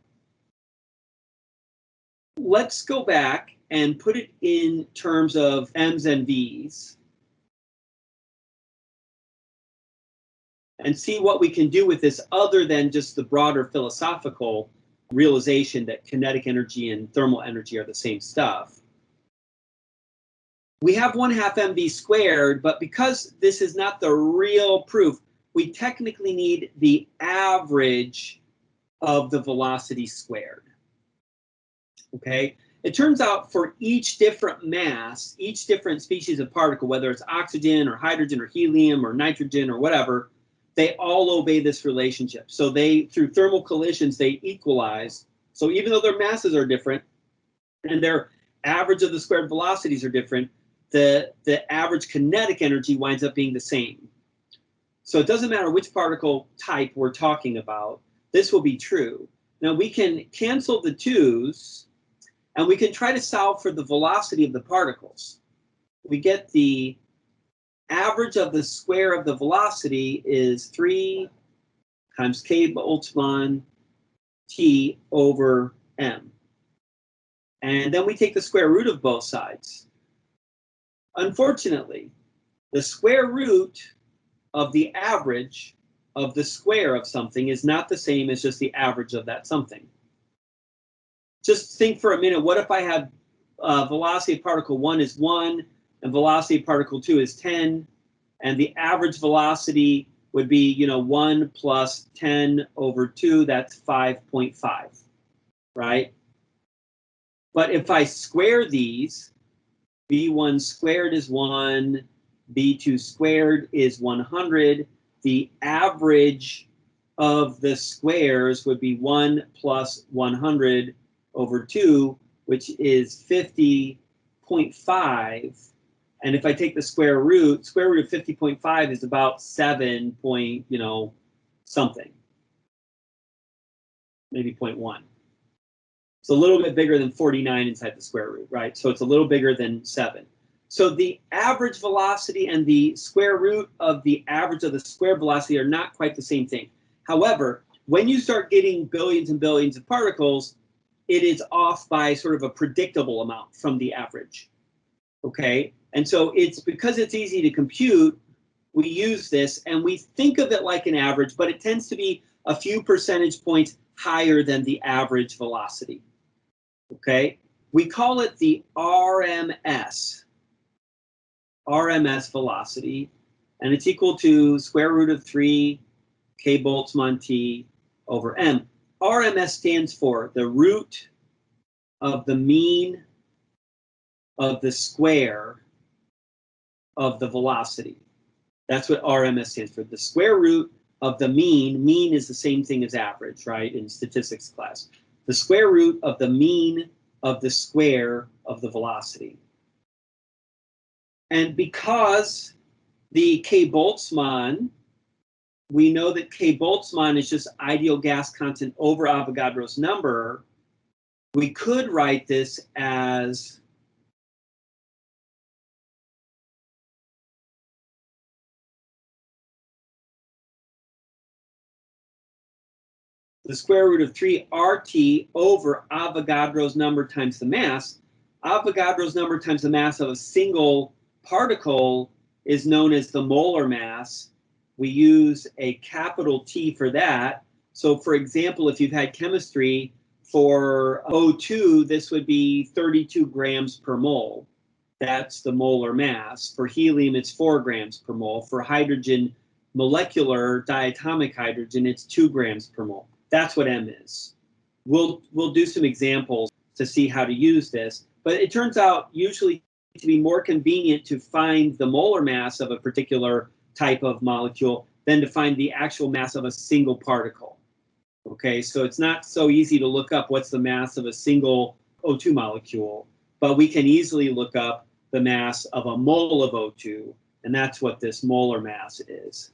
let's go back and put it in terms of M's and V's and see what we can do with this other than just the broader philosophical realization that kinetic energy and thermal energy are the same stuff. We have 1/2 mv squared, but because this is not the real proof, we technically need the average of the velocity squared. Okay? It turns out for each different mass, each different species of particle, whether it's oxygen or hydrogen or helium or nitrogen or whatever, they all obey this relationship. So through thermal collisions, they equalize. So even though their masses are different and their average of the squared velocities are different, the average kinetic energy winds up being the same. So it doesn't matter which particle type we're talking about, this will be true. Now we can cancel the 2's, and we can try to solve for the velocity of the particles. We get the average of the square of the velocity is 3 times K-Boltzmann T over M. And then we take the square root of both sides. Unfortunately, the square root of the average of the square of something is not the same as just the average of that something. Just think for a minute, what if I had velocity of particle 1 is 1 and velocity of particle 2 is 10, and the average velocity would be 1 plus 10 over 2, that's 5.5. right? But if I square these, v1 squared is 1, v2 squared is 100. The average of the squares would be 1 plus 100 over 2, which is 50.5. And if I take the square root of 50.5 is about 7 point, something, maybe 0.1. It's a little bit bigger than 49 inside the square root, right? So it's a little bigger than 7. So the average velocity and the square root of the average of the square velocity are not quite the same thing. However, when you start getting billions and billions of particles, it is off by sort of a predictable amount from the average, okay? And so it's because it's easy to compute, we use this and we think of it like an average, but it tends to be a few percentage points higher than the average velocity, okay? We call it the RMS velocity, and it's equal to square root of 3 k Boltzmann t over m. RMS stands for the root of the mean of the square of the velocity. That's what RMS stands for. The square root of the mean. Mean is the same thing as average, right, in statistics class. The square root of the mean of the square of the velocity. And because the k Boltzmann, we know that k Boltzmann is just ideal gas constant over Avogadro's number. We could write this as the square root of 3 RT over Avogadro's number times the mass. Avogadro's number times the mass of a single particle is known as the molar mass. We use a capital T for that. So for example, if you've had chemistry, for O2, this would be 32 grams per mole. That's the molar mass. For helium, it's 4 grams per mole. For hydrogen, molecular diatomic hydrogen, it's 2 grams per mole. That's what M is. We'll do some examples to see how to use this, but it turns out usually to be more convenient to find the molar mass of a particular type of molecule than to find the actual mass of a single particle. Okay, so it's not so easy to look up what's the mass of a single O2 molecule, but we can easily look up the mass of a mole of O2, and that's what this molar mass is.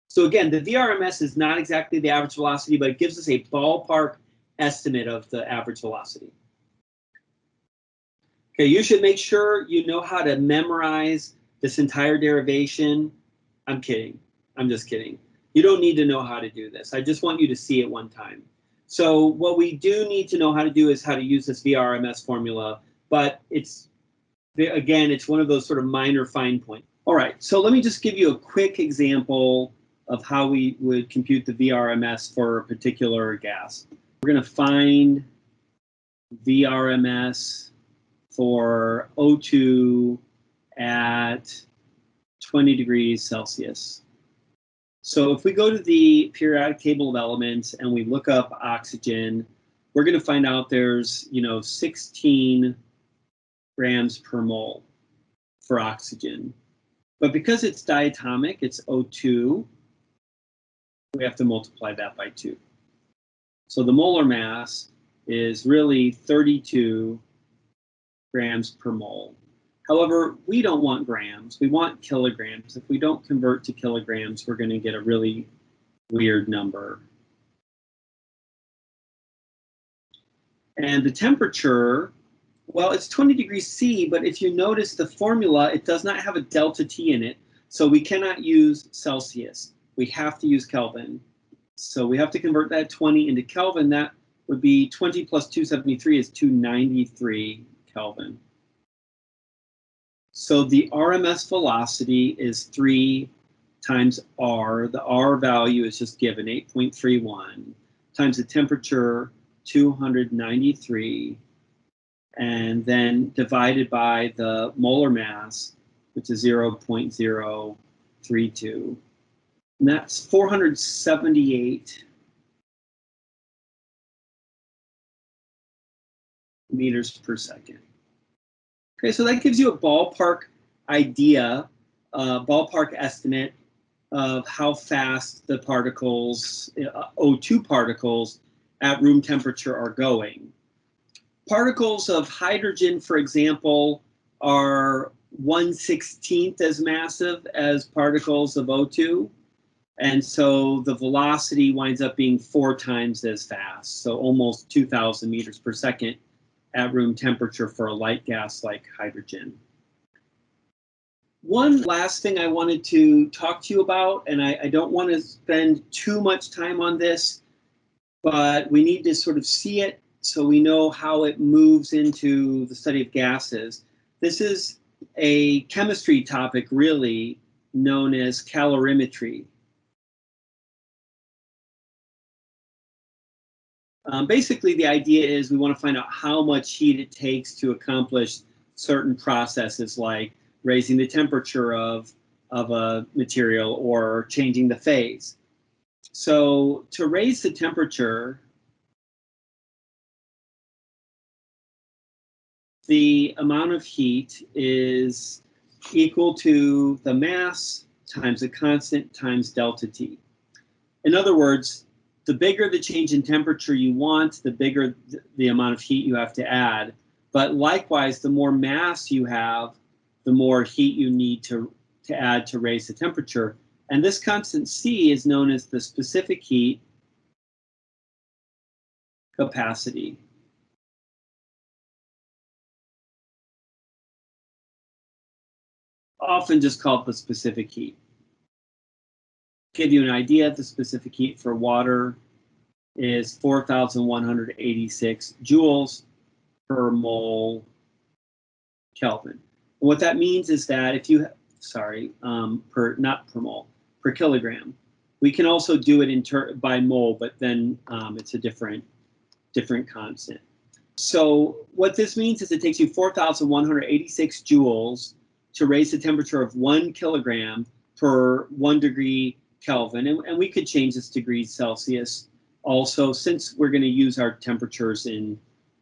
So again, the VRMS is not exactly the average velocity, but it gives us a ballpark estimate of the average velocity. Okay, you should make sure you know how to memorize this entire derivation. I'm kidding. I'm just kidding. You don't need to know how to do this. I just want you to see it one time. So what we do need to know how to do is how to use this VRMS formula, but it's, again, it's one of those sort of minor fine points. All right, so let me just give you a quick example of how we would compute the VRMS for a particular gas. We're going to find VRMS for O2 at 20 degrees Celsius. So if we go to the periodic table of elements and we look up oxygen, we're going to find out there's, 16 grams per mole for oxygen. But because it's diatomic, it's O2, we have to multiply that by 2. So the molar mass is really 32 grams per mole. However, we don't want grams, we want kilograms. If we don't convert to kilograms, we're going to get a really weird number. And the temperature, well, it's 20 degrees C, but if you notice the formula, it does not have a delta T in it. So we cannot use Celsius. We have to use Kelvin. So we have to convert that 20 into Kelvin. That would be 20 plus 273 is 293 Kelvin. So the RMS velocity is 3 times R. The R value is just given, 8.31, times the temperature, 293, and then divided by the molar mass, which is 0.032. And that's 478 meters per second. Okay, so that gives you a ballpark idea, ballpark estimate of how fast the particles, O2 particles at room temperature are going. Particles of hydrogen, for example, are 1/16 as massive as particles of O2. And so the velocity winds up being 4 times as fast, so almost 2,000 meters per second at room temperature for a light gas like hydrogen. One last thing I wanted to talk to you about, and I don't want to spend too much time on this, but we need to sort of see it so we know how it moves into the study of gases. This is a chemistry topic, really, known as calorimetry. Basically, the idea is we want to find out how much heat it takes to accomplish certain processes like raising the temperature of a material or changing the phase. So to raise the temperature, the amount of heat is equal to the mass times the constant times delta T. In other words, the bigger the change in temperature you want, the bigger the amount of heat you have to add. But likewise, the more mass you have, the more heat you need to add to raise the temperature. And this constant C is known as the specific heat capacity. Often just called the specific heat. Give you an idea, the specific heat for water is 4,186 joules per mole Kelvin. And what that means is that if you, not per mole, per kilogram. We can also do it by mole, but then it's a different constant. So what this means is it takes you 4,186 joules to raise the temperature of 1 kilogram per 1 degree Kelvin. And we could change this degrees Celsius also, since we're going to use our temperatures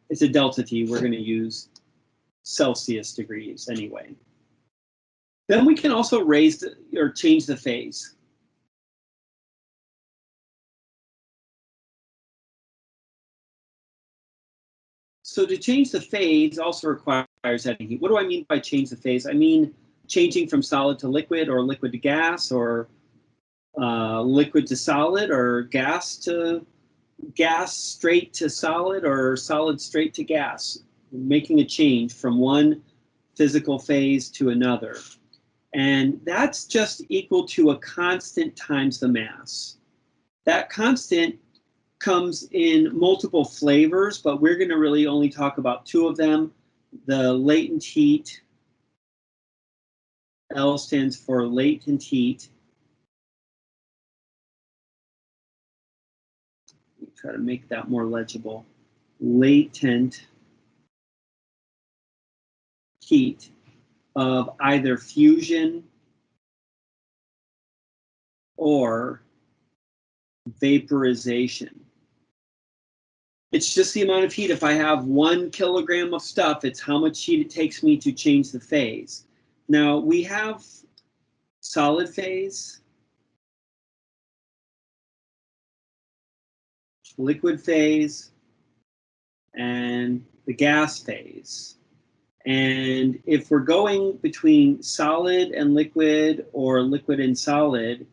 it's a delta T, we're going to use Celsius degrees anyway. Then we can also change the phase. So to change the phase also requires adding heat. What do I mean by change the phase? I mean changing from solid to liquid, or liquid to gas, or liquid to solid, or gas straight to solid, or solid straight to gas. Making a change from one physical phase to another. And that's just equal to a constant times the mass. That constant comes in multiple flavors, but we're going to really only talk about 2 of them. The latent heat, L stands for latent heat. Try to make that more legible. Latent heat of either fusion or vaporization. It's just the amount of heat. If I have 1 kilogram of stuff, it's how much heat it takes me to change the phase. Now, we have solid phase, liquid phase, and the gas phase. And if we're going between solid and liquid, or liquid and solid,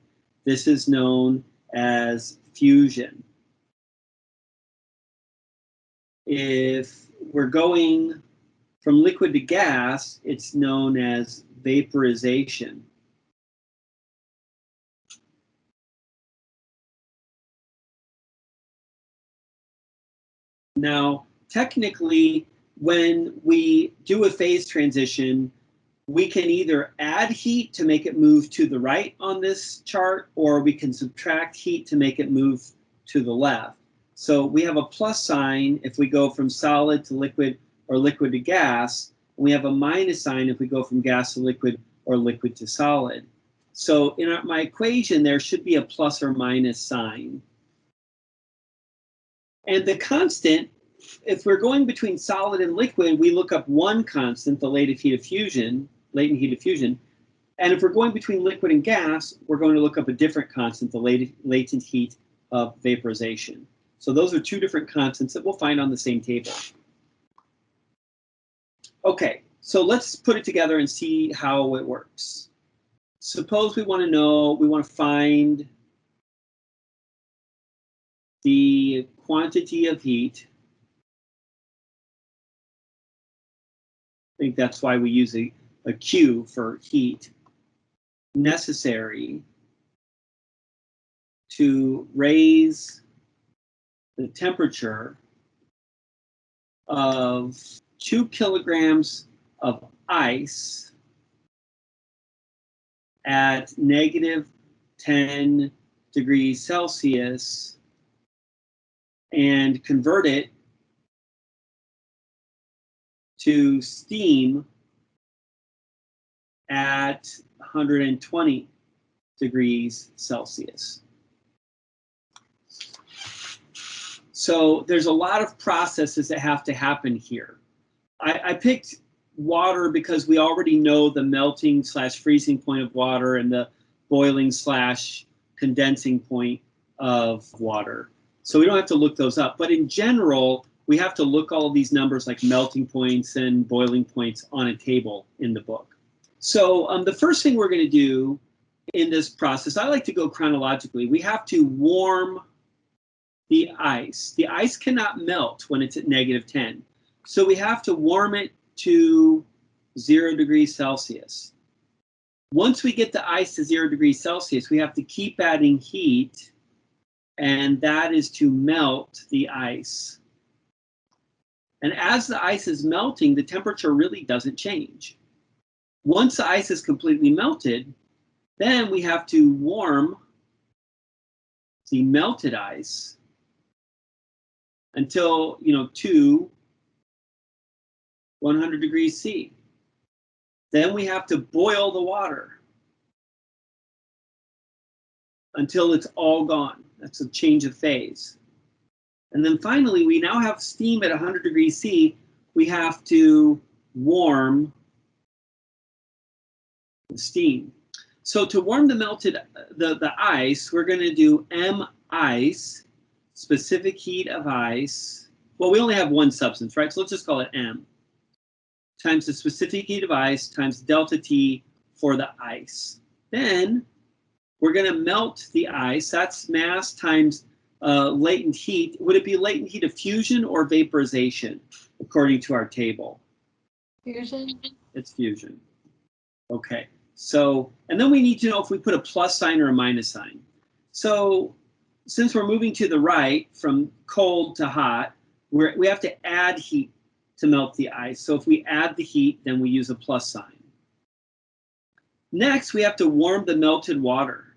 this is known as fusion. If we're going from liquid to gas, it's known as vaporization. Now, technically, when we do a phase transition, we can either add heat to make it move to the right on this chart, or we can subtract heat to make it move to the left. So we have a plus sign if we go from solid to liquid, or liquid to gas. And we have a minus sign if we go from gas to liquid, or liquid to solid. So in my equation, there should be a plus or minus sign. And the constant if we're going between solid and liquid, we look up one constant, the latent heat of fusion, and if we're going between liquid and gas, we're going to look up a different constant, the latent heat of vaporization. So those are two different constants that we'll find on the same table. Okay, so let's put it together and see how it works. Suppose we want to find the quantity of heat. I think that's why we use a Q for heat necessary to raise the temperature of 2 kilograms of ice at negative 10 degrees Celsius and convert it to steam at 120 degrees Celsius. So there's a lot of processes that have to happen here. I picked water because we already know the melting / freezing point of water and the boiling / condensing point of water. So we don't have to look those up. But in general, we have to look all of these numbers like melting points and boiling points on a table in the book. So the first thing we're going to do in this process, I like to go chronologically. We have to warm the ice. The ice cannot melt when it's at negative 10. So we have to warm it to 0 degrees Celsius. Once we get the ice to 0 degrees Celsius, we have to keep adding heat, and that is to melt the ice. And as the ice is melting, the temperature really doesn't change. Once the ice is completely melted, then we have to warm the melted ice until, to 100 degrees C. Then we have to boil the water until it's all gone. That's a change of phase. And then finally, we now have steam at 100 degrees C. We have to warm the steam. So to warm the ice, we're going to do M ice, specific heat of ice. Well, we only have one substance, right? So let's just call it M, times the specific heat of ice times delta T for the ice. Then we're going to melt the ice. That's mass times latent heat. Would it be latent heat of fusion or vaporization, according to our table? Fusion. It's fusion. Okay. So, and then we need to know if we put a plus sign or a minus sign. So, since we're moving to the right from cold to hot, we have to add heat to melt the ice. So if we add the heat, then we use a plus sign. Next, we have to warm the melted water.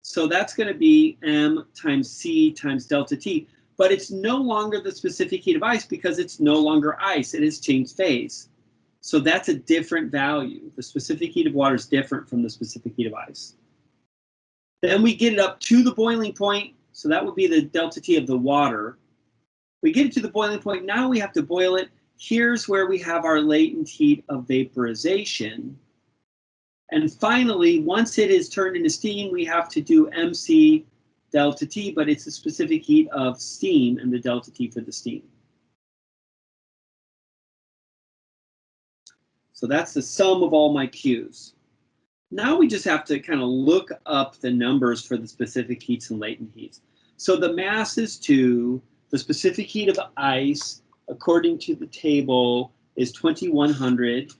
So that's going to be M times C times delta T. But it's no longer the specific heat of ice because it's no longer ice. It has changed phase. So that's a different value. The specific heat of water is different from the specific heat of ice. Then we get it up to the boiling point. So that would be the delta T of the water. We get it to the boiling point. Now we have to boil it. Here's where we have our latent heat of vaporization. And finally, once it is turned into steam, we have to do MC delta T, but it's the specific heat of steam and the delta T for the steam. So that's the sum of all my Q's. Now we just have to kind of look up the numbers for the specific heats and latent heats. So the mass is 2. The specific heat of the ice, according to the table, is 2100.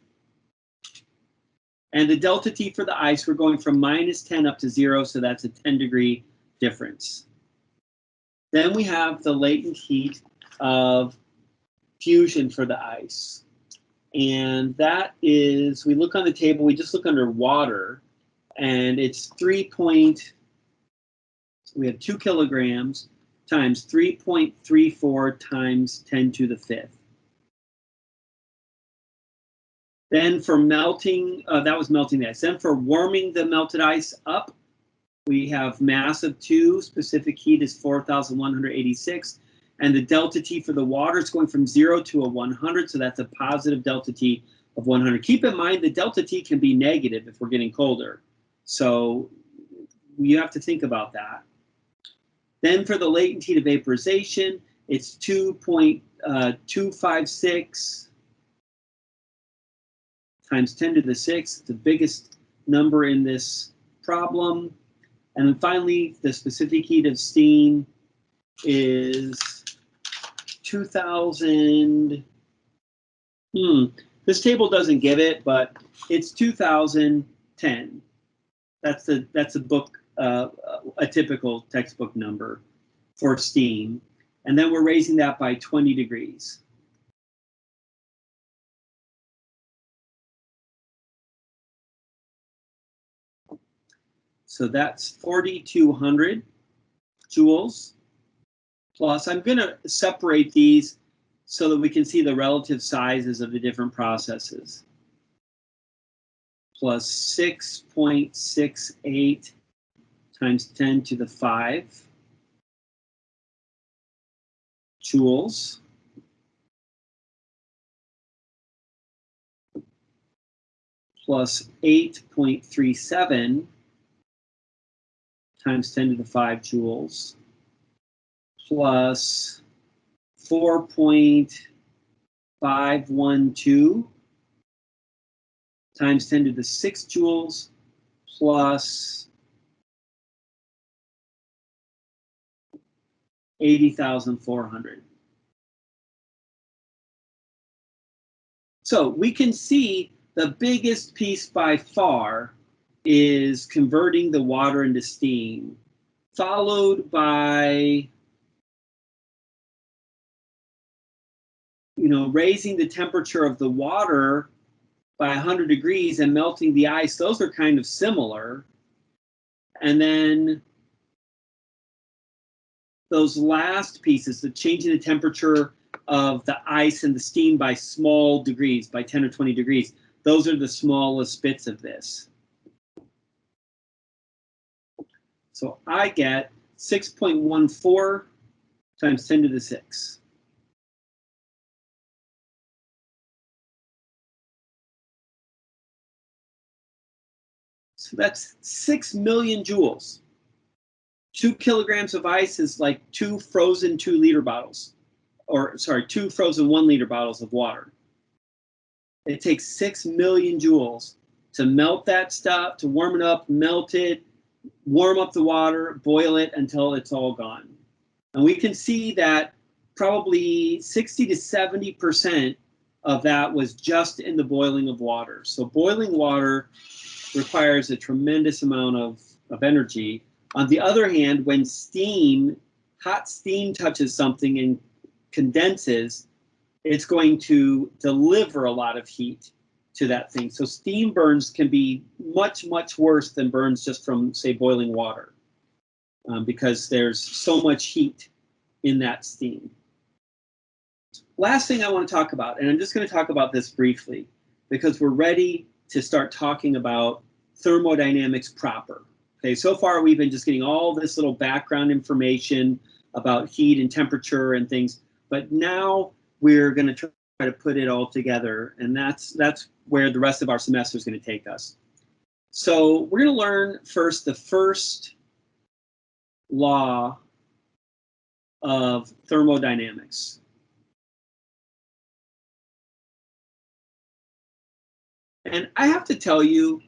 And the delta T for the ice, we're going from minus 10 up to 0, so that's a 10-degree difference. Then we have the latent heat of fusion for the ice. And that is, we look on the table, we just look under water, and it's we have 2 kilograms times 3.34 times 10 to the 5th. Then for melting, that was melting the ice. Then for warming the melted ice up, we have mass of 2, specific heat is 4,186, And the delta T for the water is going from 0 to a 100, so that's a positive delta T of 100. Keep in mind the delta T can be negative if we're getting colder. So you have to think about that. Then for the latent heat of vaporization, it's 2.256 times 10 to the 6th, the biggest number in this problem. And then finally, the specific heat of steam is 2000. This table doesn't give it, but it's 2010. That's a book, a typical textbook number for steam. And then we're raising that by 20 degrees. So that's 4,200 joules plus. I'm going to separate these so that we can see the relative sizes of the different processes. Plus 6.68 times 10 to the 5 joules. Plus 8.37 times 10 to the 5 joules. Plus 4.512 times 10 to the 6 joules, plus 80,400. So we can see the biggest piece by far is converting the water into steam, followed by raising the temperature of the water by 100 degrees and melting the ice. Those are kind of similar. And then those last pieces, the changing the temperature of the ice and the steam by small degrees, by 10 or 20 degrees, those are the smallest bits of this. So I get 6.14 times 10 to the 6. So that's 6 million joules. 2 kilograms of ice is like 2 frozen 2-liter bottles. Or sorry, 2 frozen 1-liter bottles of water. It takes 6 million joules to melt that stuff, to warm it up, melt it, warm up the water, boil it until it's all gone. And we can see that probably 60 to 70% of that was just in the boiling of water. So boiling water requires a tremendous amount of energy. On the other hand, when hot steam touches something and condenses, it's going to deliver a lot of heat to that thing. So steam burns can be much, much worse than burns just from, say, boiling water, because there's so much heat in that steam. Last thing I want to talk about, and I'm just going to talk about this briefly, because we're ready to start talking about thermodynamics proper. Okay, so far we've been just getting all this little background information about heat and temperature and things, but now we're going to try to put it all together, and that's where the rest of our semester is going to take us. So we're going to learn first the first law of thermodynamics. And I have to tell you,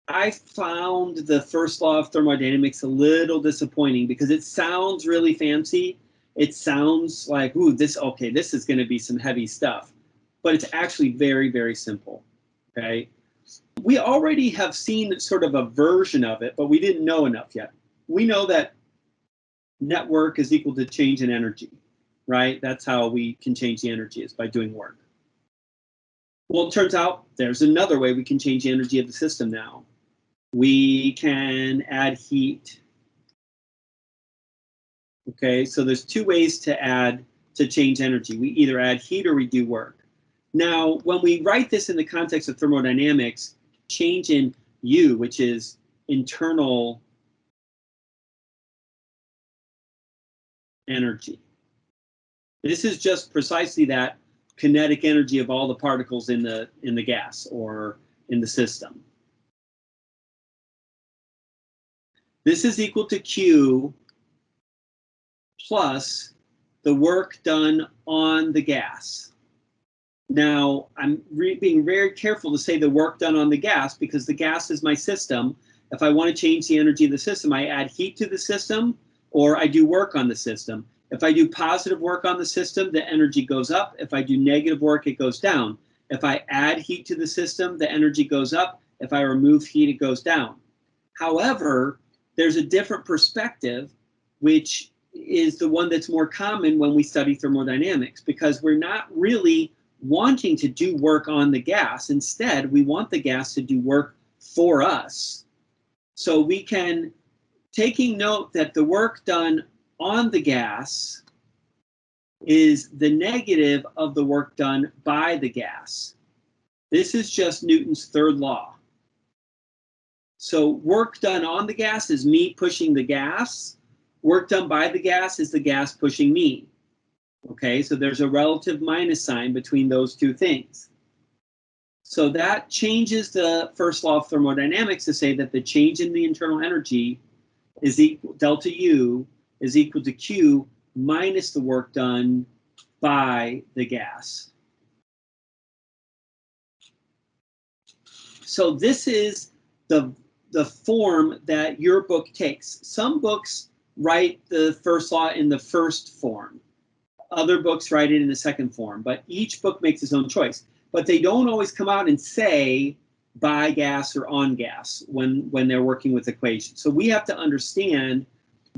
I found the first law of thermodynamics a little disappointing because it sounds really fancy. It sounds like, ooh, this is going to be some heavy stuff. But it's actually very, very simple, okay? We already have seen sort of a version of it, but we didn't know enough yet. We know that net work is equal to change in energy, right? That's how we can change the energy, is by doing work. Well, it turns out there's another way we can change the energy of the system now. We can add heat. Okay, so there's two ways to change energy. We either add heat or we do work. Now, when we write this in the context of thermodynamics, change in U, which is internal energy. This is just precisely that kinetic energy of all the particles in the gas or in the system. This is equal to Q plus the work done on the gas. Now, I'm being very careful to say the work done on the gas because the gas is my system. If I want to change the energy of the system, I add heat to the system or I do work on the system. If I do positive work on the system, the energy goes up. If I do negative work, it goes down. If I add heat to the system, the energy goes up. If I remove heat, it goes down. However, there's a different perspective, which is the one that's more common when we study thermodynamics, because we're not really wanting to do work on the gas. Instead, we want the gas to do work for us. So we can, taking note that the work done on the gas is the negative of the work done by the gas. This is just Newton's third law. So work done on the gas is me pushing the gas. Work done by the gas is the gas pushing me. Okay, so there's a relative minus sign between those two things. So that changes the first law of thermodynamics to say that the change in the internal energy is equal, delta U is equal to Q minus the work done by the gas. So this is the form that your book takes. Some books write the first law in the first form. Other books write it in the second form, but each book makes its own choice. But they don't always come out and say by gas or on gas when they're working with equations. So we have to understand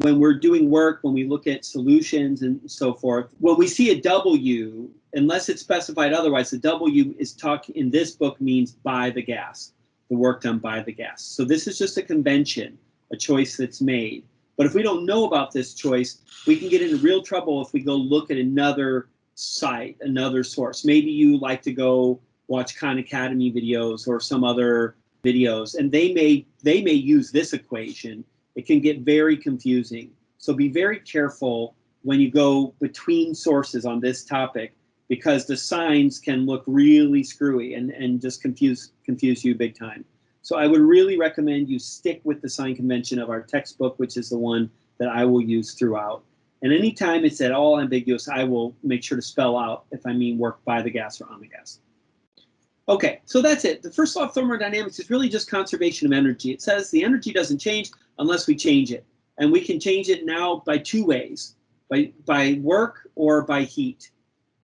when we're doing work, when we look at solutions and so forth, when we see a W, unless it's specified otherwise, the W is in this book means by the gas, the work done by the gas. So this is just a convention, a choice that's made. But if we don't know about this choice, we can get into real trouble if we go look at another site, another source. Maybe you like to go watch Khan Academy videos or some other videos, and they may use this equation. It can get very confusing. So be very careful when you go between sources on this topic, because the signs can look really screwy and just confuse you big time. So I would really recommend you stick with the sign convention of our textbook, which is the one that I will use throughout. And anytime it's at all ambiguous, I will make sure to spell out if I mean work by the gas or on the gas. Okay, so that's it. The first law of thermodynamics is really just conservation of energy. It says the energy doesn't change unless we change it. And we can change it now by two ways, by work or by heat.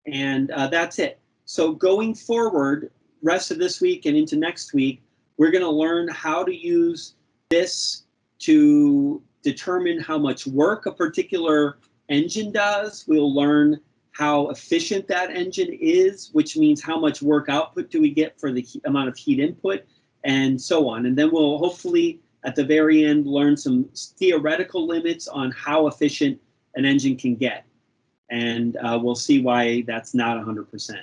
And that's it. So going forward, rest of this week and into next week, we're going to learn how to use this to determine how much work a particular engine does. We'll learn how efficient that engine is, which means how much work output do we get for the amount of heat input, and so on. And then we'll hopefully, at the very end, learn some theoretical limits on how efficient an engine can get. And we'll see why that's not 100%.